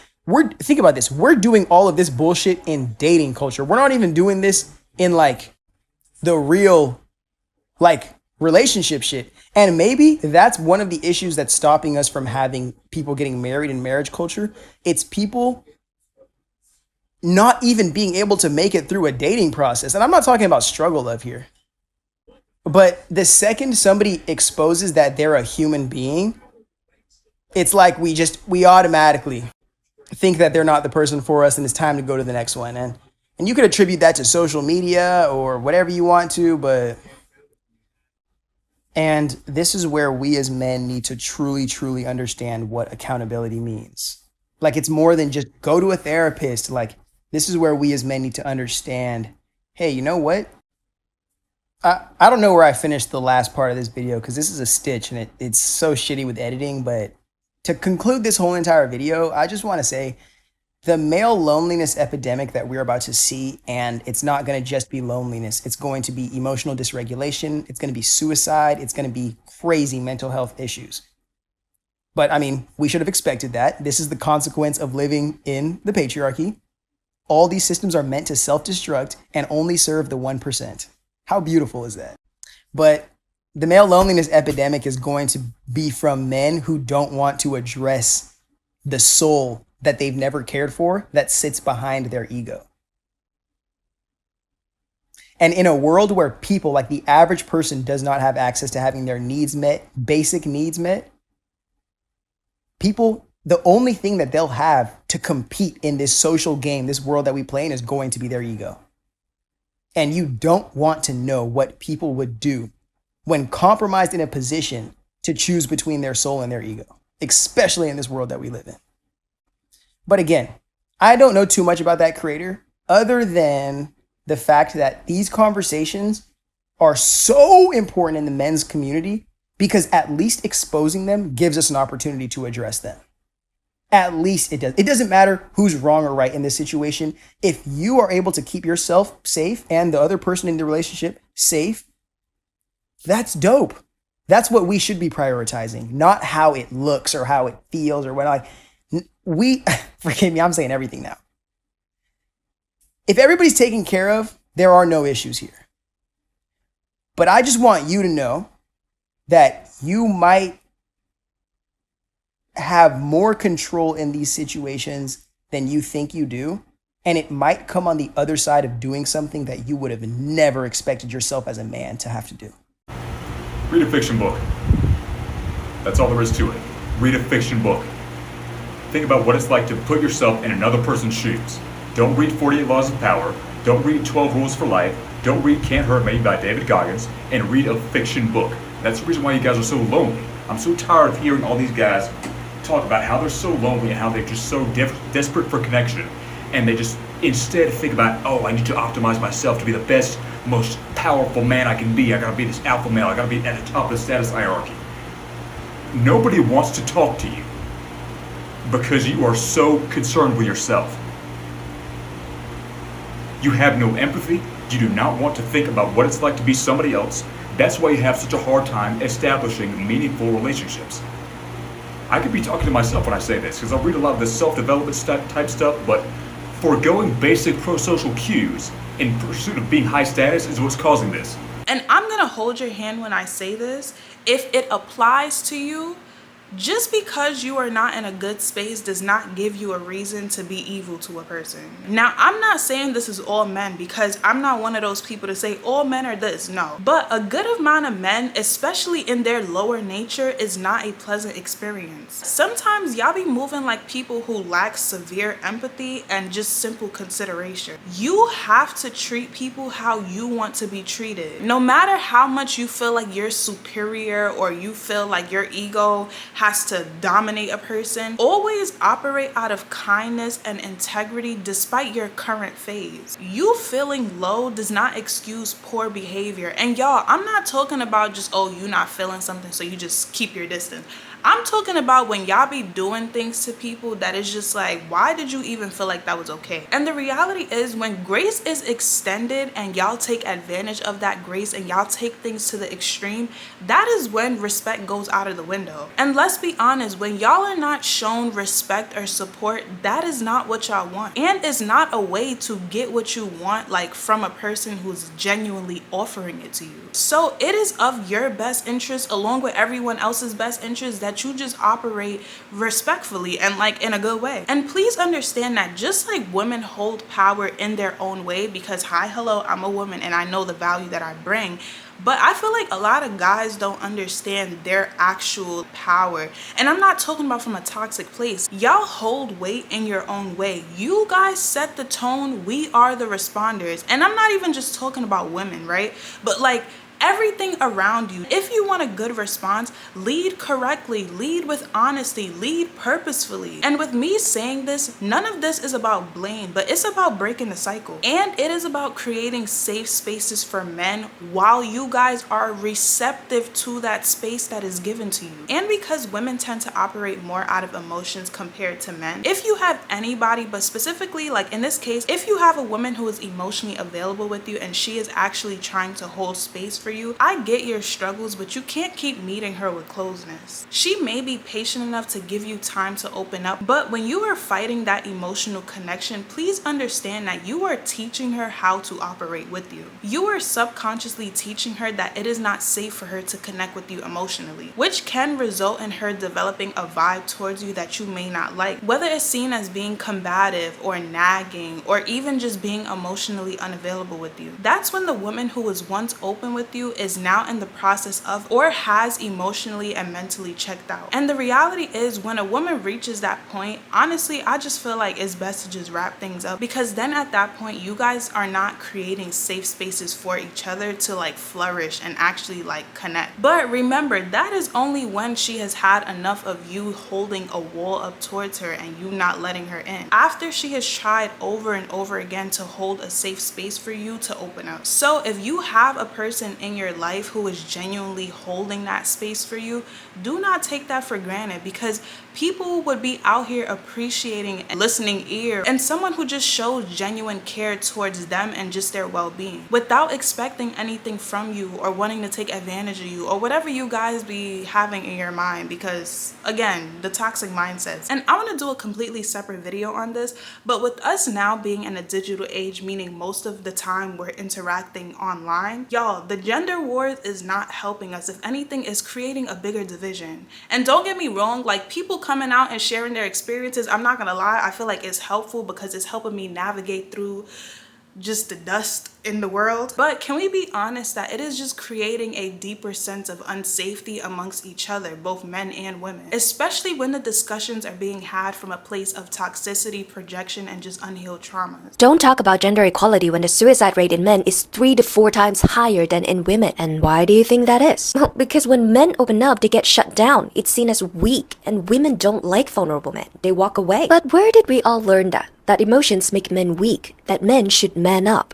Speaker 13: think about this, we're doing all of this bullshit in dating culture. We're not even doing this in like the real like relationship shit. And maybe that's one of the issues that's stopping us from having people getting married in marriage culture. It's people not even being able to make it through a dating process. And I'm not talking about struggle love here. But the second somebody exposes that they're a human being, it's like we automatically think that they're not the person for us and it's time to go to the next one. And And you could attribute that to social media or whatever you want to, but... And this is where we as men need to truly, truly understand what accountability means. Like, it's more than just go to a therapist. Like, this is where we as men need to understand, hey, you know what? I don't know where I finished the last part of this video because this is a stitch and it's so shitty with editing. But to conclude this whole entire video, I just want to say the male loneliness epidemic that we're about to see, and it's not going to just be loneliness. It's going to be emotional dysregulation. It's going to be suicide. It's going to be crazy mental health issues. But I mean, we should have expected that. This is the consequence of living in the patriarchy. All these systems are meant to self-destruct and only serve the 1%. How beautiful is that? But the male loneliness epidemic is going to be from men who don't want to address the soul that they've never cared for that sits behind their ego. And in a world where people, like the average person, does not have access to having their needs met, basic needs met, people, the only thing that they'll have to compete in this social game, this world that we play in, is going to be their ego. And you don't want to know what people would do when compromised in a position to choose between their soul and their ego, especially in this world that we live in. But again, I don't know too much about that creator other than the fact that these conversations are so important in the men's community because at least exposing them gives us an opportunity to address them. At least it does. It doesn't matter who's wrong or right in this situation. If you are able to keep yourself safe and the other person in the relationship safe, that's dope. That's what we should be prioritizing, not how it looks or how it feels or what. Forgive me, I'm saying everything now. If everybody's taken care of, there are no issues here. But I just want you to know that you might have more control in these situations than you think you do. And it might come on the other side of doing something that you would have never expected yourself as a man to have to do.
Speaker 14: Read a fiction book. That's all there is to it. Read a fiction book. Think about what it's like to put yourself in another person's shoes. Don't read 48 Laws of Power. Don't read 12 Rules for Life. Don't read Can't Hurt Me by David Goggins. And read a fiction book. That's the reason why you guys are so lonely. I'm so tired of hearing all these guys talk about how they're so lonely and how they're just so desperate for connection. And they just instead think about, oh, I need to optimize myself to be the best, most powerful man I can be. I gotta be this alpha male. I gotta be at the top of the status hierarchy. Nobody wants to talk to you because you are so concerned with yourself. You have no empathy. You do not want to think about what it's like to be somebody else. That's why you have such a hard time establishing meaningful relationships. I could be talking to myself when I say this because I read a lot of this self-development type stuff, but foregoing basic pro-social cues in pursuit of being high status is what's causing this.
Speaker 2: And I'm gonna hold your hand when I say this. If it applies to you, just because you are not in a good space does not give you a reason to be evil to a person. Now, I'm not saying this is all men because I'm not one of those people to say all men are this. No. But a good amount of men, especially in their lower nature, is not a pleasant experience. Sometimes y'all be moving like people who lack severe empathy and just simple consideration. You have to treat people how you want to be treated. No matter how much you feel like you're superior or you feel like your ego has to dominate a person, always operate out of kindness and integrity despite your current phase. You feeling low does not excuse poor behavior. And y'all, I'm not talking about just, oh, you not feeling something so you just keep your distance. I'm talking about when y'all be doing things to people that is just like, why did you even feel like that was okay? And the reality is when grace is extended and y'all take advantage of that grace and y'all take things to the extreme, that is when respect goes out of the window. And let's be honest, when y'all are not shown respect or support, that is not what y'all want. And it's not a way to get what you want, like from a person who's genuinely offering it to you. So it is of your best interest, along with everyone else's best interest, that that you just operate respectfully and like in a good way. And please understand that just like women hold power in their own way, because hi, hello, I'm a woman and I know the value that I bring, but I feel like a lot of guys don't understand their actual power. And I'm not talking about from a toxic place. Y'all hold weight in your own way. You guys set the tone. We are the responders. And I'm not even just talking about women, right? But like everything around you. If you want a good response, lead correctly, lead with honesty, lead purposefully. And with me saying this, none of this is about blame, but it's about breaking the cycle. And it is about creating safe spaces for men while you guys are receptive to that space that is given to you. And because women tend to operate more out of emotions compared to men, if you have anybody, but specifically like in this case, if you have a woman who is emotionally available with you and she is actually trying to hold space for you, I get your struggles, but you can't keep meeting her with closeness. She may be patient enough to give you time to open up, but when you are fighting that emotional connection, please understand that you are teaching her how to operate with you. You are subconsciously teaching her that it is not safe for her to connect with you emotionally, which can result in her developing a vibe towards you that you may not like, whether it's seen as being combative or nagging or even just being emotionally unavailable with you. That's when the woman who was once open with you is now in the process of or has emotionally and mentally checked out. And the reality is, when a woman reaches that point, honestly, I just feel like it's best to just wrap things up, because then at that point you guys are not creating safe spaces for each other to like flourish and actually like connect. But remember, that is only when she has had enough of you holding a wall up towards her and you not letting her in. After she has tried over and over again to hold a safe space for you to open up. So if you have a person in your life who is genuinely holding that space for you, do not take that for granted, because people would be out here appreciating a listening ear and someone who just shows genuine care towards them and just their well-being without expecting anything from you or wanting to take advantage of you or whatever you guys be having in your mind, because again, the toxic mindsets. And I want to do a completely separate video on this, but with us now being in a digital age, meaning most of the time we're interacting online, y'all, the gender wars is not helping us. If anything, is creating a bigger division. And don't get me wrong, like people coming out and sharing their experiences, I'm not gonna lie, I feel like it's helpful because it's helping me navigate through just the dust in the world. But can we be honest that it is just creating a deeper sense of unsafety amongst each other, both men and women, especially when the discussions are being had from a place of toxicity, projection, and just unhealed traumas.
Speaker 15: Don't talk about gender equality when the suicide rate in men is 3 to 4 times higher than in women. And why do you think that is? Well, because when men open up, they get shut down. It's seen as weak, and women don't like vulnerable men. They walk away. But where did we all learn that? That emotions make men weak, that men should man up.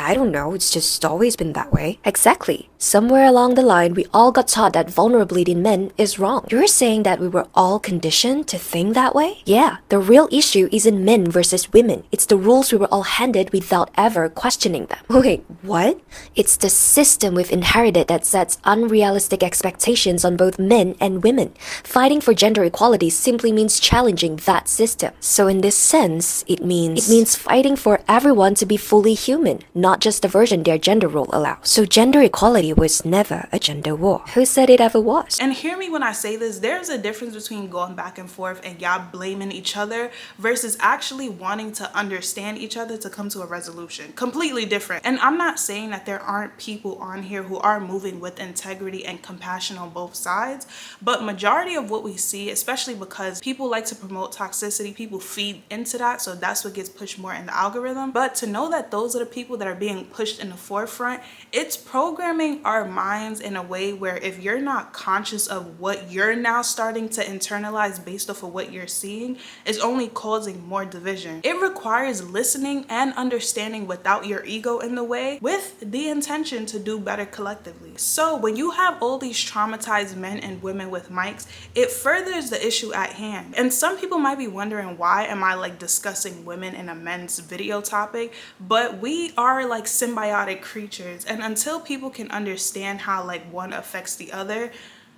Speaker 15: I don't know, it's just always been that way. Exactly. Somewhere along the line, we all got taught that vulnerability in men is wrong. You're saying that we were all conditioned to think that way? Yeah, the real issue isn't men versus women. It's the rules we were all handed without ever questioning them. Wait, what? It's the system we've inherited that sets unrealistic expectations on both men and women. Fighting for gender equality simply means challenging that system. So in this sense, it means fighting for everyone to be fully human, not just the version their gender role allows. So gender equality was never a gender war. Who said it ever was?
Speaker 2: And hear me when I say this, there's a difference between going back and forth and y'all blaming each other versus actually wanting to understand each other to come to a resolution. Completely different. And I'm not saying that there aren't people on here who are moving with integrity and compassion on both sides, but majority of what we see, especially because people like to promote toxicity, people feed into that, so that's what gets pushed more in the algorithm. But to know that those are the people that are being pushed in the forefront, it's programming our minds in a way where if you're not conscious of what you're now starting to internalize based off of what you're seeing, it's only causing more division. It requires listening and understanding without your ego in the way, with the intention to do better collectively. So when you have all these traumatized men and women with mics, it furthers the issue at hand. And some people might be wondering, why am I like discussing women in a men's video topic? But we are like symbiotic creatures, and until people can understand how like one affects the other,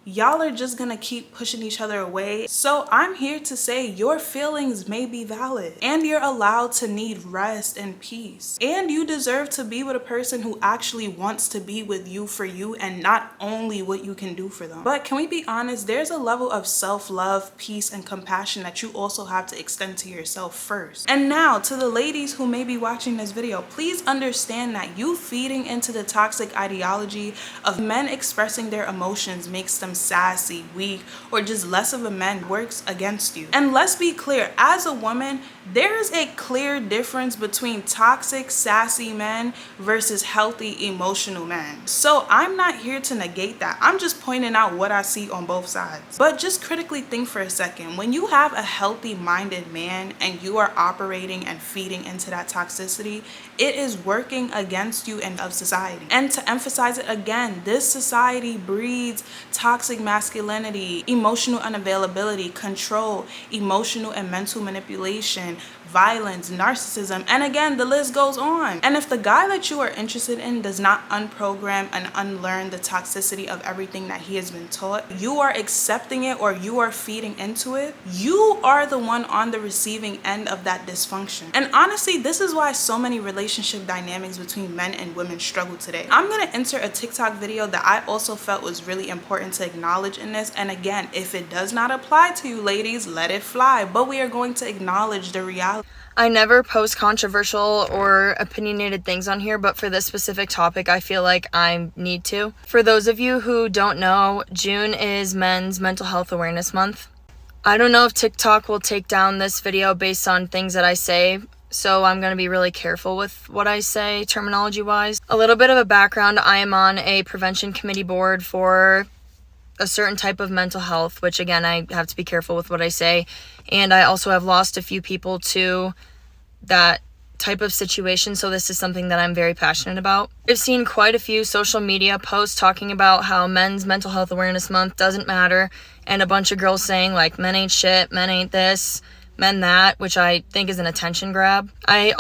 Speaker 2: y'all are just gonna keep pushing each other away. So I'm here to say your feelings may be valid, and you're allowed to need rest and peace, and you deserve to be with a person who actually wants to be with you for you and not only what you can do for them. But can we be honest, there's a level of self-love, peace, and compassion that you also have to extend to yourself first. And now to the ladies who may be watching this video, please understand that you feeding into the toxic ideology of men expressing their emotions makes them sassy, weak, or just less of a man works against you. And let's be clear, as a woman, there's a clear difference between toxic, sassy men versus healthy, emotional men. So I'm not here to negate that. I'm just pointing out what I see on both sides. But just critically think for a second. When you have a healthy-minded man and you are operating and feeding into that toxicity, it is working against you and of society. And to emphasize it again, this society breeds toxic masculinity, emotional unavailability, control, emotional and mental manipulation, violence, narcissism, and again, the list goes on. And if the guy that you are interested in does not unprogram and unlearn the toxicity of everything that he has been taught, you are accepting it or you are feeding into it, you are the one on the receiving end of that dysfunction. And honestly, this is why so many relationship dynamics between men and women struggle today. I'm gonna insert a TikTok video that I also felt was really important to acknowledge in this. And again, if it does not apply to you ladies, let it fly. But we are going to acknowledge the reality.
Speaker 16: I never post controversial or opinionated things on here, but for this specific topic, I feel like I need to. For those of you who don't know, June is Men's Mental Health Awareness Month. I don't know if TikTok will take down this video based on things that I say, so I'm going to be really careful with what I say terminology-wise. A little bit of a background, I am on a prevention committee board for a certain type of mental health, which again, I have to be careful with what I say. And I also have lost a few people to that type of situation, so this is something that I'm very passionate about. I've seen quite a few social media posts talking about how Men's Mental Health Awareness Month doesn't matter, and a bunch of girls saying like men ain't shit, men ain't this, men that, which I think is an attention grab. I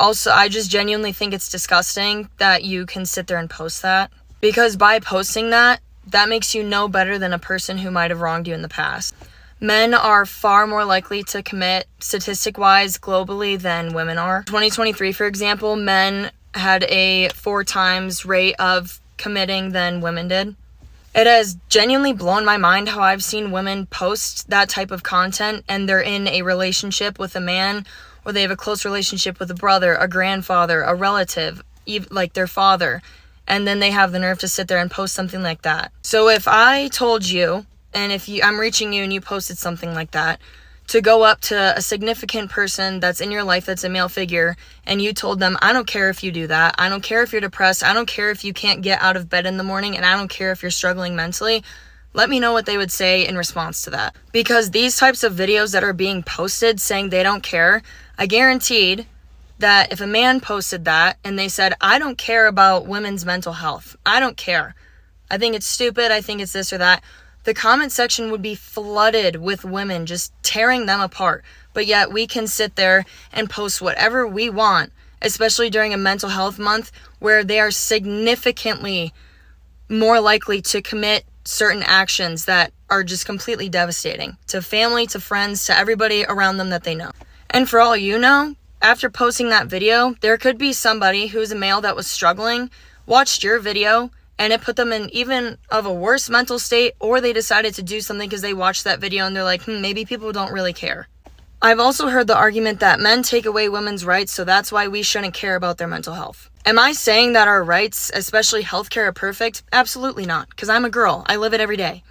Speaker 16: just genuinely think it's disgusting that you can sit there and post that, because by posting that makes you no better than a person who might have wronged you in the past. Men are far more likely to commit, statistic-wise, globally, than women are. 2023, for example, men had a 4 times rate of committing than women did. It has genuinely blown my mind how I've seen women post that type of content and they're in a relationship with a man, or they have a close relationship with a brother, a grandfather, a relative, like their father, and then they have the nerve to sit there and post something like that. So if I told you, and if I'm reaching you and you posted something like that, to go up to a significant person that's in your life that's a male figure, and you told them, I don't care if you do that, I don't care if you're depressed, I don't care if you can't get out of bed in the morning, and I don't care if you're struggling mentally, let me know what they would say in response to that. Because these types of videos that are being posted saying they don't care, I guaranteed that if a man posted that and they said, I don't care about women's mental health, I don't care, I think it's stupid, I think it's this or that, the comment section would be flooded with women just tearing them apart. But yet we can sit there and post whatever we want, especially during a mental health month where they are significantly more likely to commit certain actions that are just completely devastating to family, to friends, to everybody around them that they know. And for all you know, after posting that video, there could be somebody who's a male that was struggling, watched your video, and it put them in even of a worse mental state, or they decided to do something because they watched that video and they're like, maybe people don't really care. I've also heard the argument that men take away women's rights, so that's why we shouldn't care about their mental health. Am I saying that our rights, especially healthcare, are perfect? Absolutely not, because I'm a girl. I live it every day.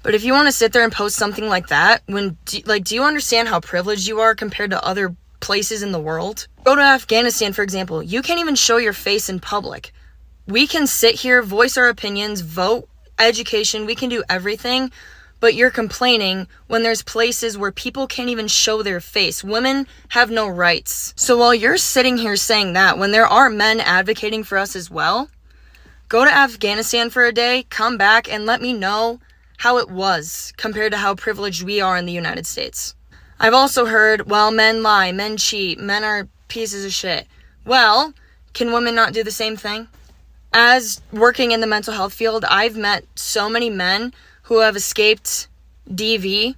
Speaker 16: But if you want to sit there and post something like that, do you understand how privileged you are compared to other places in the world? Go to Afghanistan, for example. You can't even show your face in public. We can sit here, voice our opinions, vote, education, we can do everything, but you're complaining when there's places where people can't even show their face. Women have no rights. So while you're sitting here saying that, when there are men advocating for us as well, go to Afghanistan for a day, come back, and let me know how it was compared to how privileged we are in the United States. I've also heard, well, men lie, men cheat, men are pieces of shit. Well, can women not do the same thing? As working in the mental health field, I've met so many men who have escaped DV,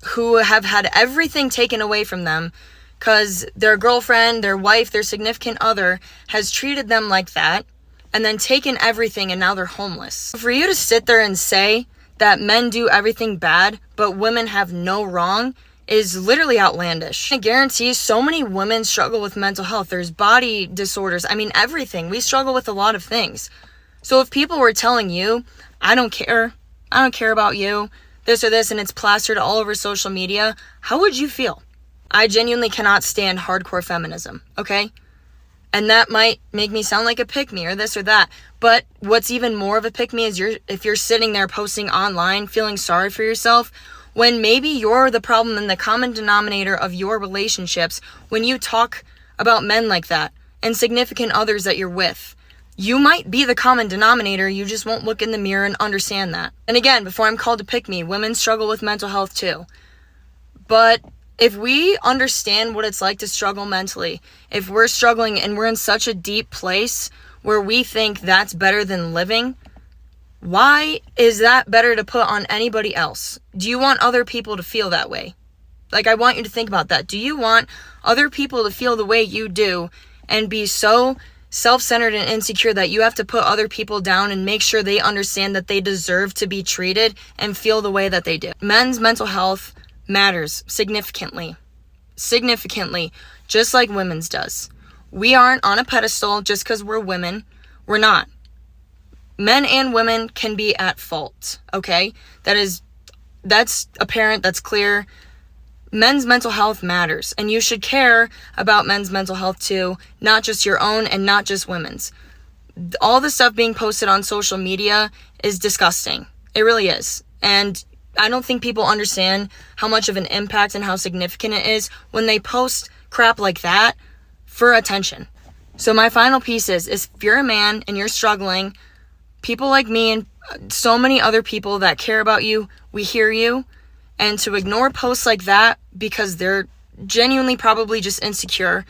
Speaker 16: who have had everything taken away from them because their girlfriend, their wife, their significant other has treated them like that and then taken everything and now they're homeless. For you to sit there and say that men do everything bad but women have no wrong is literally outlandish. I guarantee so many women struggle with mental health. There's body disorders. I mean, everything. We struggle with a lot of things. So if people were telling you, I don't care about you, this or this, and it's plastered all over social media, how would you feel? I genuinely cannot stand hardcore feminism, okay? And that might make me sound like a pick-me or this or that. But what's even more of a pick-me is if you're sitting there posting online feeling sorry for yourself when maybe you're the problem and the common denominator of your relationships when you talk about men like that and significant others that you're with. You might be the common denominator, you just won't look in the mirror and understand that. And again, before I'm called to pick me, women struggle with mental health too. But if we understand what it's like to struggle mentally, if we're struggling and we're in such a deep place where we think that's better than living, why is that better to put on anybody else? Do you want other people to feel that way? Like, I want you to think about that. Do you want other people to feel the way you do and be so self-centered and insecure that you have to put other people down and make sure they understand that they deserve to be treated and feel the way that they do? Men's mental health matters significantly, just like women's does. We aren't on a pedestal just because we're women. We're not. Men and women can be at fault, okay? That's apparent, that's clear. Men's mental health matters, and you should care about men's mental health too, not just your own and not just women's. All the stuff being posted on social media is disgusting. It really is. And I don't think people understand how much of an impact and how significant it is when they post crap like that for attention. So my final piece is if you're a man and you're struggling, people like me and so many other people that care about you, we hear you. And to ignore posts like that because they're genuinely probably just insecure,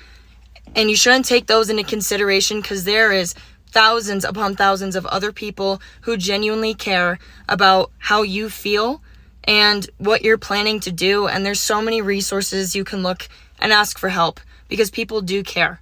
Speaker 16: and you shouldn't take those into consideration because there is thousands upon thousands of other people who genuinely care about how you feel and what you're planning to do. And there's so many resources you can look and ask for help because people do care.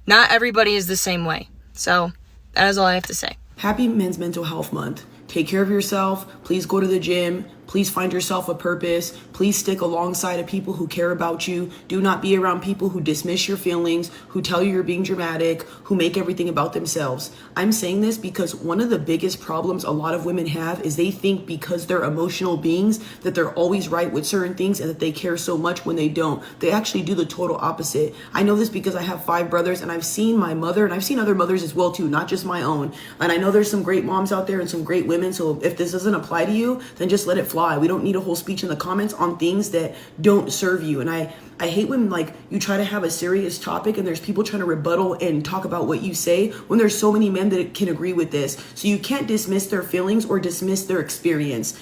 Speaker 16: Not everybody is the same way. So that is all I have to say.
Speaker 17: Happy Men's Mental Health Month. Take care of yourself. Please go to the gym. Please find yourself a purpose. Please stick alongside of people who care about you. Do not be around people who dismiss your feelings, who tell you you're being dramatic, who make everything about themselves. I'm saying this because one of the biggest problems a lot of women have is they think because they're emotional beings that they're always right with certain things and that they care so much when they don't. They actually do the total opposite. I know this because I have 5 brothers and I've seen my mother and I've seen other mothers as well too, not just my own. And I know there's some great moms out there and some great women. So if this doesn't apply to you, then just let it fly. We don't need a whole speech in the comments on things that don't serve you. And I hate when like you try to have a serious topic and there's people trying to rebuttal and talk about what you say when there's so many men that can agree with this. So you can't dismiss their feelings or dismiss their experience.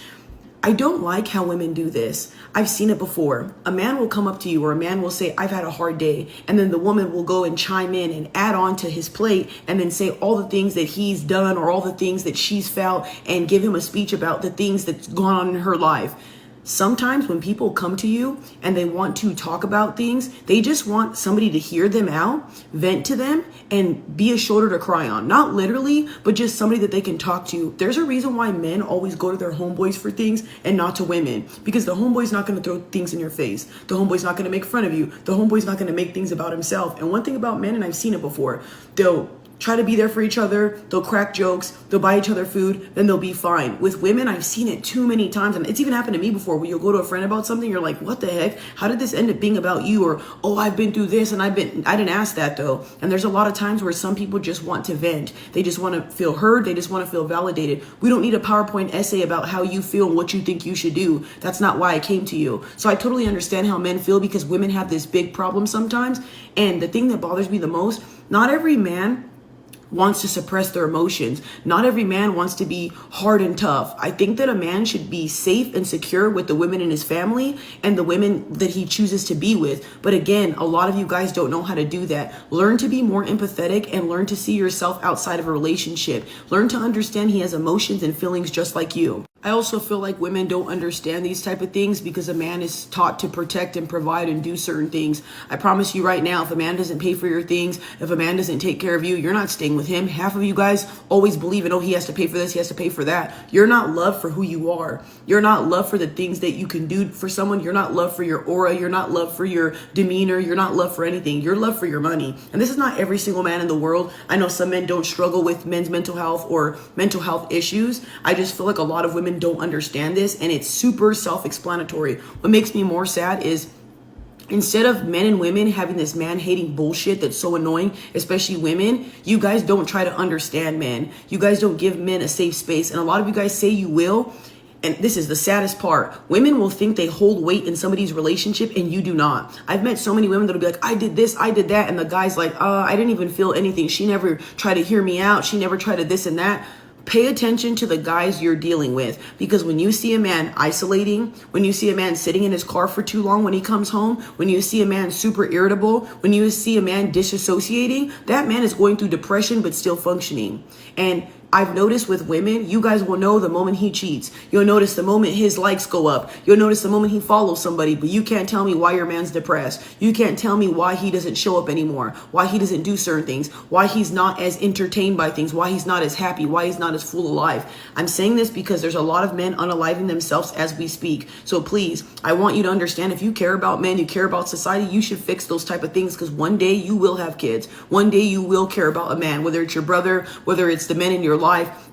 Speaker 17: I don't like how women do this. I've seen it before. A man will come up to you or a man will say, I've had a hard day. And then the woman will go and chime in and add on to his plate and then say all the things that he's done or all the things that she's felt and give him a speech about the things that's gone on in her life. Sometimes when people come to you and they want to talk about things, they just want somebody to hear them out, vent to them, and be a shoulder to cry on. Not literally, but just somebody that they can talk to. There's a reason why men always go to their homeboys for things and not to women. Because the homeboy's not going to throw things in your face. The homeboy's not going to make fun of you. The homeboy's not going to make things about himself. And one thing about men, and I've seen it before, they'll try to be there for each other, they'll crack jokes, they'll buy each other food, then they'll be fine. With women, I've seen it too many times, and it's even happened to me before, where you'll go to a friend about something, you're like, what the heck? How did this end up being about you? Or, oh, I've been through this, and I didn't ask that though. And there's a lot of times where some people just want to vent. They just want to feel heard, they just want to feel validated. We don't need a PowerPoint essay about how you feel and what you think you should do. That's not why I came to you. So I totally understand how men feel, because women have this big problem sometimes. And the thing that bothers me the most, not every man wants to suppress their emotions. Not every man wants to be hard and tough. I think that a man should be safe and secure with the women in his family and the women that he chooses to be with. But again, a lot of you guys don't know how to do that. Learn to be more empathetic and learn to see yourself outside of a relationship. Learn to understand he has emotions and feelings just like you. I also feel like women don't understand these type of things because a man is taught to protect and provide and do certain things. I promise you right now, if a man doesn't pay for your things, if a man doesn't take care of you, you're not staying with him. Half of you guys always believe in, oh, he has to pay for this, he has to pay for that. You're not loved for who you are. You're not loved for the things that you can do for someone. You're not loved for your aura. You're not loved for your demeanor. You're not loved for anything. You're loved for your money. And this is not every single man in the world. I know some men don't struggle with men's mental health or mental health issues. I just feel like a lot of women don't understand this, and it's super self-explanatory. What makes me more sad is instead of men and women having this man-hating bullshit that's so annoying, especially women, you guys don't try to understand men. You guys don't give men a safe space. And a lot of you guys say you will. And this is the saddest part. Women will think they hold weight in somebody's relationship and you do not. I've met so many women that'll be like, I did this, I did that. And the guy's like, I didn't even feel anything. She never tried to hear me out. She never tried to this and that. Pay attention to the guys you're dealing with, because when you see a man isolating, when you see a man sitting in his car for too long when he comes home, when you see a man super irritable, when you see a man disassociating, that man is going through depression but still functioning. And I've noticed with women, you guys will know the moment he cheats. You'll notice the moment his likes go up. You'll notice the moment he follows somebody, but you can't tell me why your man's depressed. You can't tell me why he doesn't show up anymore, why he doesn't do certain things, why he's not as entertained by things, why he's not as happy, why he's not as full of life. I'm saying this because there's a lot of men unaliving themselves as we speak. So please, I want you to understand, if you care about men, you care about society, you should fix those type of things, because one day you will have kids. One day you will care about a man, whether it's your brother, whether it's the men in your life.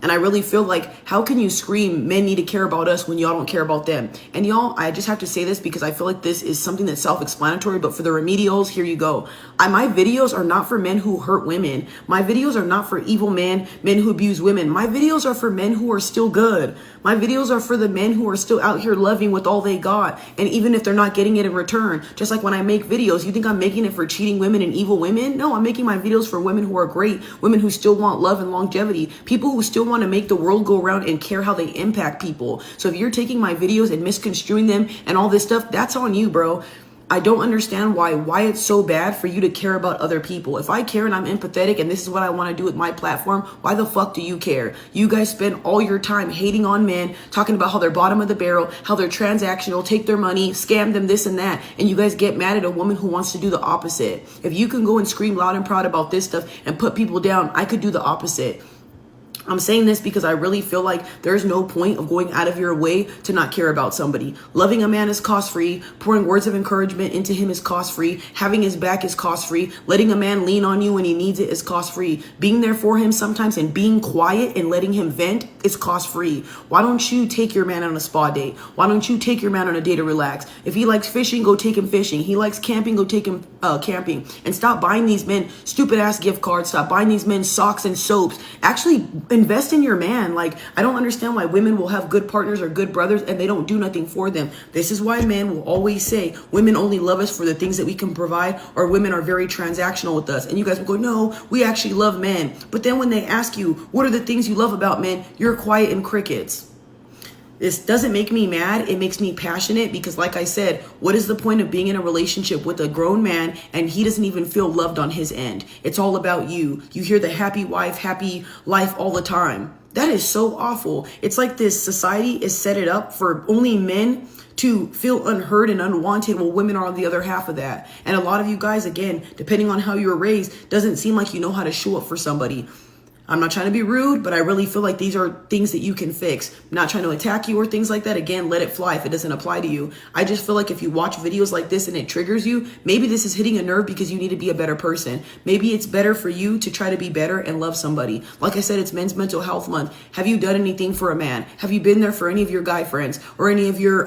Speaker 17: And I really feel like, how can you scream men need to care about us when y'all don't care about them? And y'all, I just have to say this because I feel like this is something that's self-explanatory, but for the remedials, here you go. My videos are not for men who hurt women. My videos are not for evil men, men who abuse women. My videos are for men who are still good. My videos are for the men who are still out here loving with all they got. And even if they're not getting it in return, just like when I make videos, you think I'm making it for cheating women and evil women? No, I'm making my videos for women who are great, women who still want love and longevity, people who still want to make the world go around and care how they impact people. So if you're taking my videos and misconstruing them and all this stuff, that's on you, bro. I don't understand why it's so bad for you to care about other people. If I care and I'm empathetic and this is what I want to do with my platform, why the fuck do you care? You guys spend all your time hating on men, talking about how they're bottom of the barrel, how they're transactional, take their money, scam them, this and that. And you guys get mad at a woman who wants to do the opposite. If you can go and scream loud and proud about this stuff and put people down, I could do the opposite. I'm saying this because I really feel like there's no point of going out of your way to not care about somebody. Loving a man is cost-free. Pouring words of encouragement into him is cost-free. Having his back is cost-free. Letting a man lean on you when he needs it is cost-free. Being there for him sometimes and being quiet and letting him vent is cost-free. Why don't you take your man on a spa date? Why don't you take your man on a day to relax? If he likes fishing, go take him fishing. He likes camping, go take him camping. And stop buying these men stupid-ass gift cards. Stop buying these men socks and soaps. Actually, invest in your man. Like, I don't understand why women will have good partners or good brothers and they don't do nothing for them. This is why men will always say women only love us for the things that we can provide, or women are very transactional with us. And you guys will go, no, we actually love men. But then when they ask you, what are the things you love about men? You're quiet and crickets. This doesn't make me mad. It makes me passionate because, like I said, what is the point of being in a relationship with a grown man and he doesn't even feel loved on his end? It's all about you. You hear the happy wife, happy life all the time. That is so awful. It's like this society is set it up for only men to feel unheard and unwanted, while women are on the other half of that. And a lot of you guys, again, depending on how you were raised, doesn't seem like you know how to show up for somebody. I'm not trying to be rude, but I really feel like these are things that you can fix. I'm not trying to attack you or things like that. Again, let it fly if it doesn't apply to you. I just feel like if you watch videos like this and it triggers you, maybe this is hitting a nerve because you need to be a better person. Maybe it's better for you to try to be better and love somebody. Like I said, it's Men's Mental Health Month. Have you done anything for a man? Have you been there for any of your guy friends or any of your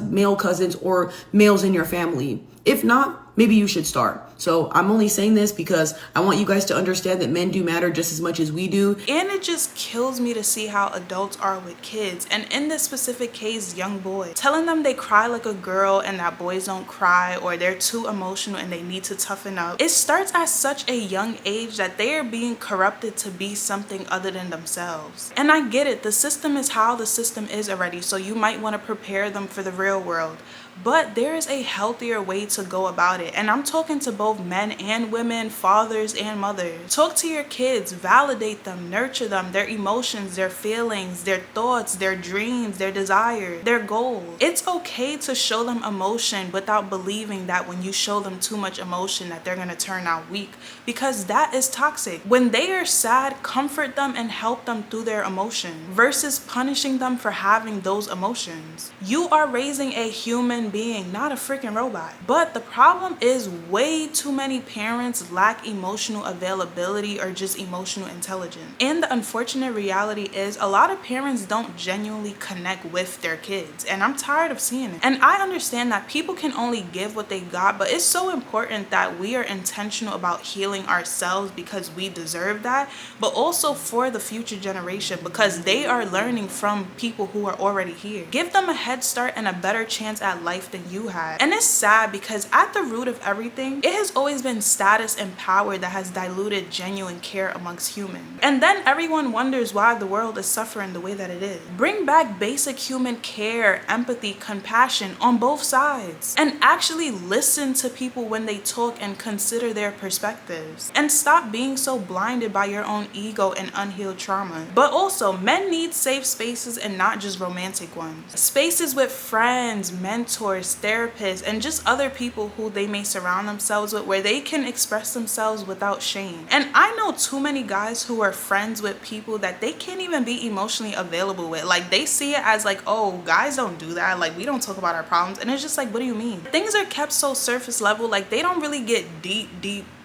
Speaker 17: male cousins or males in your family? If not, maybe you should start. So I'm only saying this because I want you guys to understand that men do matter just as much as we do.
Speaker 2: And it just kills me to see how adults are with kids. And in this specific case, young boys. Telling them they cry like a girl and that boys don't cry, or they're too emotional and they need to toughen up. It starts at such a young age that they are being corrupted to be something other than themselves. And I get it. The system is how the system is already. So you might want to prepare them for the real world. but there is a healthier way to go about it. And I'm talking to both men and women, fathers and mothers. Talk to your kids, validate them, nurture them, their emotions, their feelings, their thoughts, their dreams, their desires, their goals. It's okay to show them emotion without believing that when you show them too much emotion that they're gonna turn out weak, because that is toxic. When they are sad, comfort them and help them through their emotion versus punishing them for having those emotions. You are raising a human being, not a freaking robot. But the problem is way too many parents lack emotional availability or just emotional intelligence. And the unfortunate reality is a lot of parents don't genuinely connect with their kids, and I'm tired of seeing it. And I understand that people can only give what they got, but it's so important that we are intentional about healing ourselves because we deserve that, but also for the future generation because they are learning from people who are already here. Give them a head start and a better chance at life than you had. And it's sad because at the root of everything, it has always been status and power that has diluted genuine care amongst humans. And then everyone wonders why the world is suffering the way that it is. Bring back basic human care, empathy, compassion on both sides, and actually listen to people when they talk and consider their perspectives. And stop being so blinded by your own ego and unhealed trauma. But also, men need safe spaces and not just romantic ones. Spaces with friends, mentors, therapists, and just other people who they may surround themselves with where they can express themselves without shame. And I know too many guys who are friends with people that they can't even be emotionally available with. Like, they see it as like, oh, guys don't do that. Like, we don't talk about our problems. And it's just like, what do you mean? Things are kept so surface level, like they don't really get deep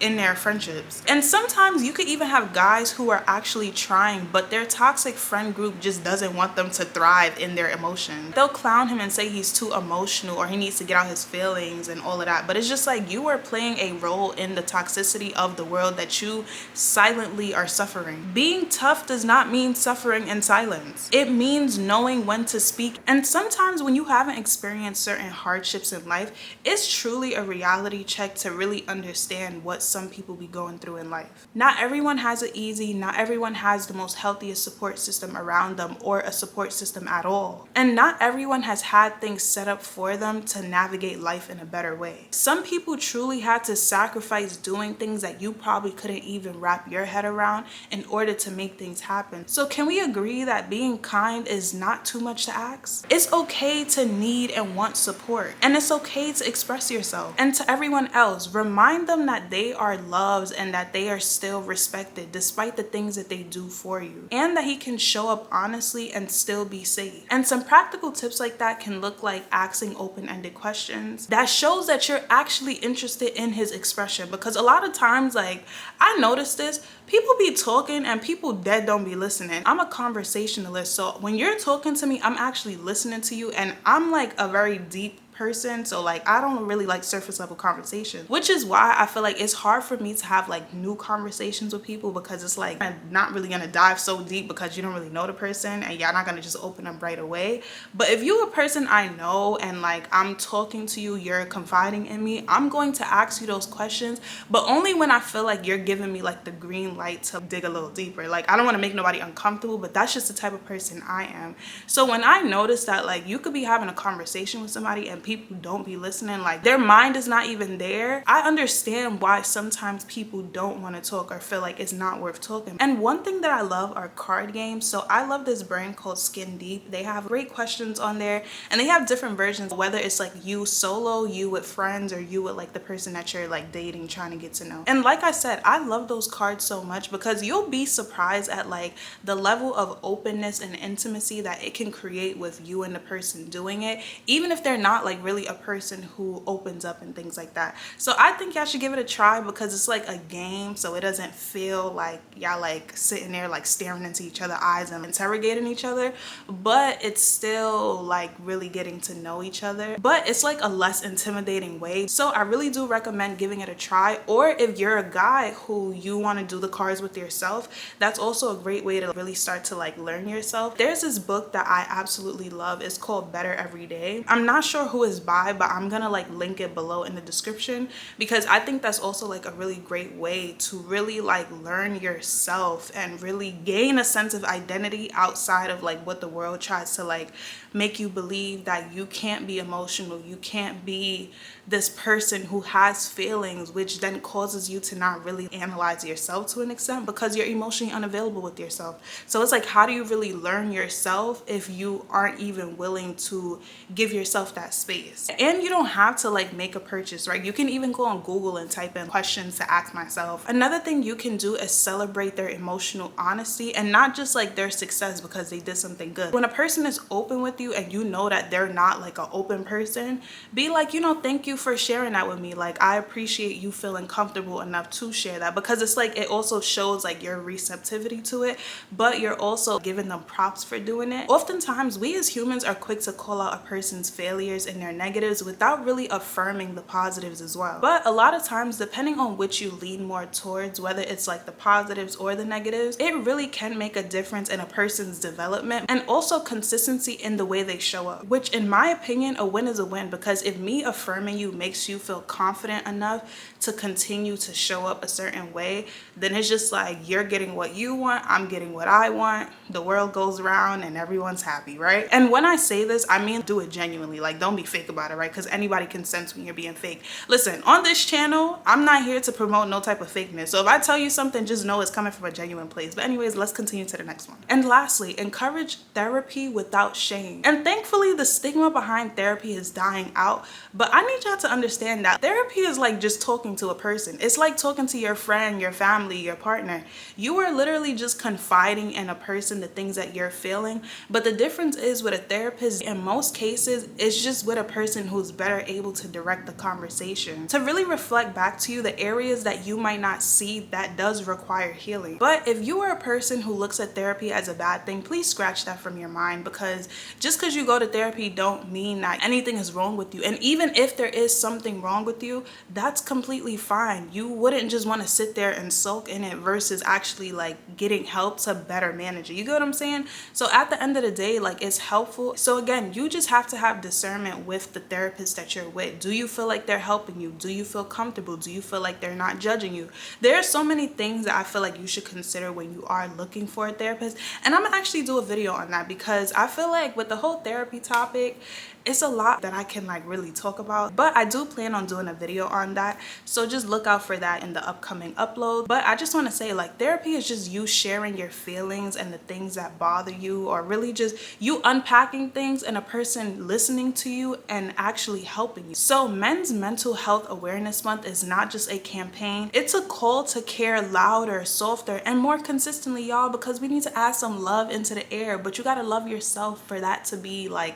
Speaker 2: in their friendships. And sometimes you could even have guys who are actually trying, but their toxic friend group just doesn't want them to thrive in their emotions. They'll clown him and say he's too emotional or he needs to get out his feelings and all of that. But it's just like you are playing a role in the toxicity of the world that you silently are suffering. Being tough does not mean suffering in silence. It means knowing when to speak. And sometimes when you haven't experienced certain hardships in life, it's truly a reality check to really understand what some people be going through in life. Not everyone has it easy. Not everyone has the most healthiest support system around them or a support system at all. And not everyone has had things set up for them to navigate life in a better way. Some people truly had to sacrifice doing things that you probably couldn't even wrap your head around in order to make things happen. So can we agree that being kind is not too much to ask? It's okay to need and want support, and it's okay to express yourself. And to everyone else, remind them that they are loved and that they are still respected despite the things that they do for you, and that he can show up honestly and still be safe. And some practical tips like that can look like asking open-ended questions that shows that you're actually interested in his expression, because a lot of times, like, I noticed this, people be talking and people dead don't be listening. I'm a conversationalist, so when you're talking to me, I'm actually listening to you, and I'm like a very deep person, so like I don't really like surface level conversations, which is why I feel like it's hard for me to have like new conversations with people, because it's like I'm not really gonna dive so deep because you don't really know the person and y'all not gonna just open up right away. But if you're a person I know and like I'm talking to you, you're confiding in me, I'm going to ask you those questions, but only when I feel like you're giving me like the green light to dig a little deeper. Like, I don't want to make nobody uncomfortable, but that's just the type of person I am. So when I notice that like you could be having a conversation with somebody and people don't be listening, like their mind is not even there, I understand why sometimes people don't want to talk or feel like it's not worth talking. And one thing that I love are card games. So I love this brand called Skin Deep. They have great questions on there, and they have different versions, whether it's like you solo, you with friends, or you with like the person that you're like dating, trying to get to know. And like I said, I love those cards so much because you'll be surprised at like the level of openness and intimacy that it can create with you and the person doing it, even if they're not like really a person who opens up and things like that. So I think y'all should give it a try because it's like a game, so it doesn't feel like y'all like sitting there like staring into each other's eyes and interrogating each other, but it's still like really getting to know each other, but it's like a less intimidating way. So I really do recommend giving it a try. Or if you're a guy who you want to do the cards with yourself, that's also a great way to really start to like learn yourself. There's this book that I absolutely love. It's called Better Every Day. I'm not sure who is buy, but I'm gonna like link it below in the description, because I think that's also like a really great way to really like learn yourself and really gain a sense of identity outside of like what the world tries to like make you believe, that you can't be emotional, you can't be this person who has feelings, which then causes you to not really analyze yourself to an extent because you're emotionally unavailable with yourself. So it's like, how do you really learn yourself if you aren't even willing to give yourself that space? And you don't have to like make a purchase, right? You can even go on Google and type in questions to ask myself. Another thing you can do is celebrate their emotional honesty and not just like their success because they did something good. When a person is open with you and you know that they're not like an open person, be like, you know, thank you for sharing that with me. Like, I appreciate you feeling comfortable enough to share that, because it's like, it also shows like your receptivity to it, but you're also giving them props for doing it. Oftentimes we as humans are quick to call out a person's failures and their negatives without really affirming the positives as well. But a lot of times, depending on which you lean more towards, whether it's like the positives or the negatives, it really can make a difference in a person's development and also consistency in the way they show up, which in my opinion, a win is a win, because if me affirming you makes you feel confident enough to continue to show up a certain way, then it's just like, you're getting what you want, I'm getting what I want, the world goes around and everyone's happy, right? And when I say this, I mean do it genuinely. Like, don't be fake about it, right? Because anybody can sense when you're being fake. Listen, on this channel, I'm not here to promote no type of fakeness. So if I tell you something, just know it's coming from a genuine place. But anyways, let's continue to the next one. And lastly, encourage therapy without shame. And thankfully, the stigma behind therapy is dying out. But I need y'all to understand that therapy is like just talking to a person. It's like talking to your friend, your family, your partner. You are literally just confiding in a person the things that you're feeling. But the difference is, with a therapist, in most cases, it's just with a person who's better able to direct the conversation, to really reflect back to you the areas that you might not see that does require healing. But if you are a person who looks at therapy as a bad thing, please scratch that from your mind, because just because you go to therapy don't mean that anything is wrong with you. And even if there is something wrong with you, that's completely fine. You wouldn't just want to sit there and sulk in it versus actually like getting help to better manage it. You get what I'm saying? So at the end of the day, like, it's helpful. So again, you just have to have discernment with the therapist that you're with. Do you feel like they're helping you? Do you feel comfortable? Do you feel like they're not judging you? There are so many things that I feel like you should consider when you are looking for a therapist. And I'm gonna actually do a video on that, because I feel like with the whole therapy topic, it's a lot that I can like really talk about, but I do plan on doing a video on that. So just look out for that in the upcoming upload. But I just want to say, like, therapy is just you sharing your feelings and the things that bother you, or really just you unpacking things and a person listening to you and actually helping you. So Men's Mental Health Awareness Month is not just a campaign, it's a call to care louder, softer, and more consistently, y'all, because we need to add some love into the air. But you got to love yourself for that to be like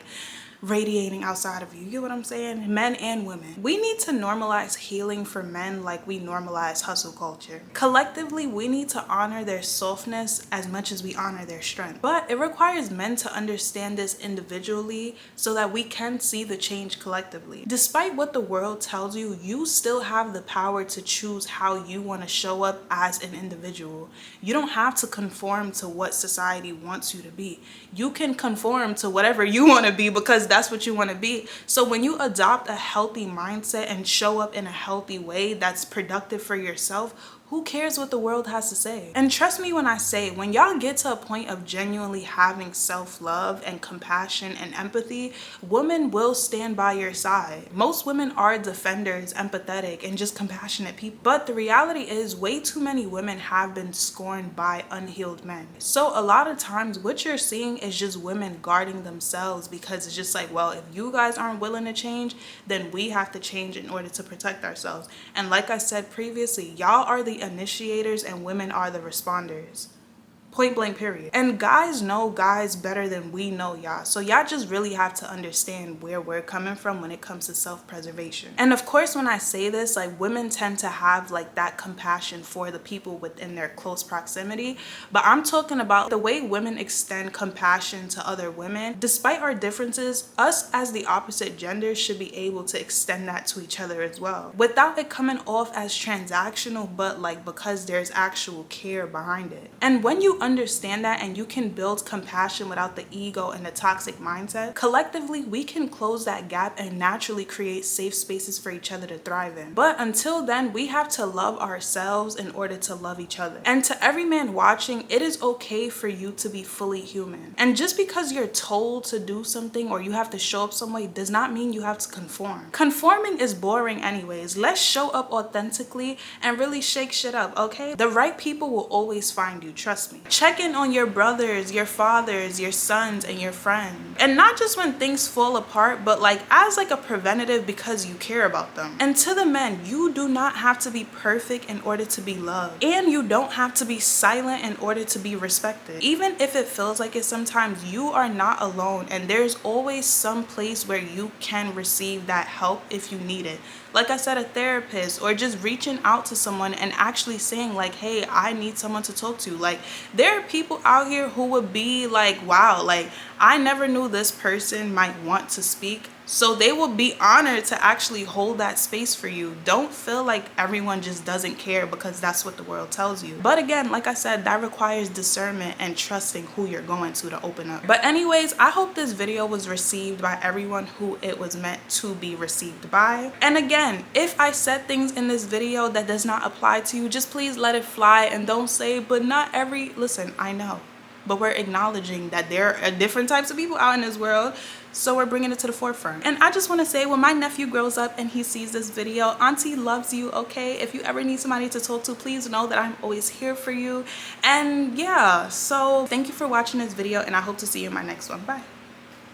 Speaker 2: radiating outside of you. You get what I'm saying? Men and women. We need to normalize healing for men like we normalize hustle culture. Collectively, we need to honor their softness as much as we honor their strength. But it requires men to understand this individually so that we can see the change collectively. Despite what the world tells you, you still have the power to choose how you want to show up as an individual. You don't have to conform to what society wants you to be. You can conform to whatever you want to be, because that's what you want to be. So when you adopt a healthy mindset and show up in a healthy way that's productive for yourself, who cares what the world has to say? And trust me when I say, when y'all get to a point of genuinely having self-love and compassion and empathy, women will stand by your side. Most women are defenders, empathetic, and just compassionate people. But the reality is, way too many women have been scorned by unhealed men. So a lot of times what you're seeing is just women guarding themselves, because it's just like, well, if you guys aren't willing to change, then we have to change in order to protect ourselves. And like I said previously, y'all are the initiators and women are the responders. Point blank, period. And guys know guys better than we know y'all. So y'all just really have to understand where we're coming from when it comes to self-preservation. And of course, when I say this, like, women tend to have like that compassion for the people within their close proximity. But I'm talking about the way women extend compassion to other women. Despite our differences, us as the opposite gender should be able to extend that to each other as well, without it coming off as transactional, but like because there's actual care behind it. And when you understand that and you can build compassion without the ego and the toxic mindset, collectively we can close that gap and naturally create safe spaces for each other to thrive in. But until then, we have to love ourselves in order to love each other. And to every man watching, it is okay for you to be fully human. And just because you're told to do something or you have to show up some way does not mean you have to conform. Conforming is boring anyways. Let's show up authentically and really shake shit up, okay? The right people will always find you, trust me. Check in on your brothers, your fathers, your sons, and your friends. And not just when things fall apart, but like as like a preventative because you care about them. And to the men, you do not have to be perfect in order to be loved. And you don't have to be silent in order to be respected. Even if it feels like it sometimes, you are not alone, and there's always some place where you can receive that help if you need it. Like I said, a therapist, or just reaching out to someone and actually saying like, hey, I need someone to talk to. Like, there are people out here who would be like, wow, like I never knew this person might want to speak. So they will be honored to actually hold that space for you. Don't feel like everyone just doesn't care because that's what the world tells you. But again, like I said, that requires discernment and trusting who you're going to open up. But anyways, I hope this video was received by everyone who it was meant to be received by. And again, if I said things in this video that does not apply to you, just please let it fly and don't say, but not every, listen, I know. But we're acknowledging that there are different types of people out in this world, so we're bringing it to the forefront. And I just want to say, when my nephew grows up and he sees this video, Auntie loves you, okay? If you ever need somebody to talk to, please know that I'm always here for you. And yeah, so thank you for watching this video, and I hope to see you in my next one. Bye.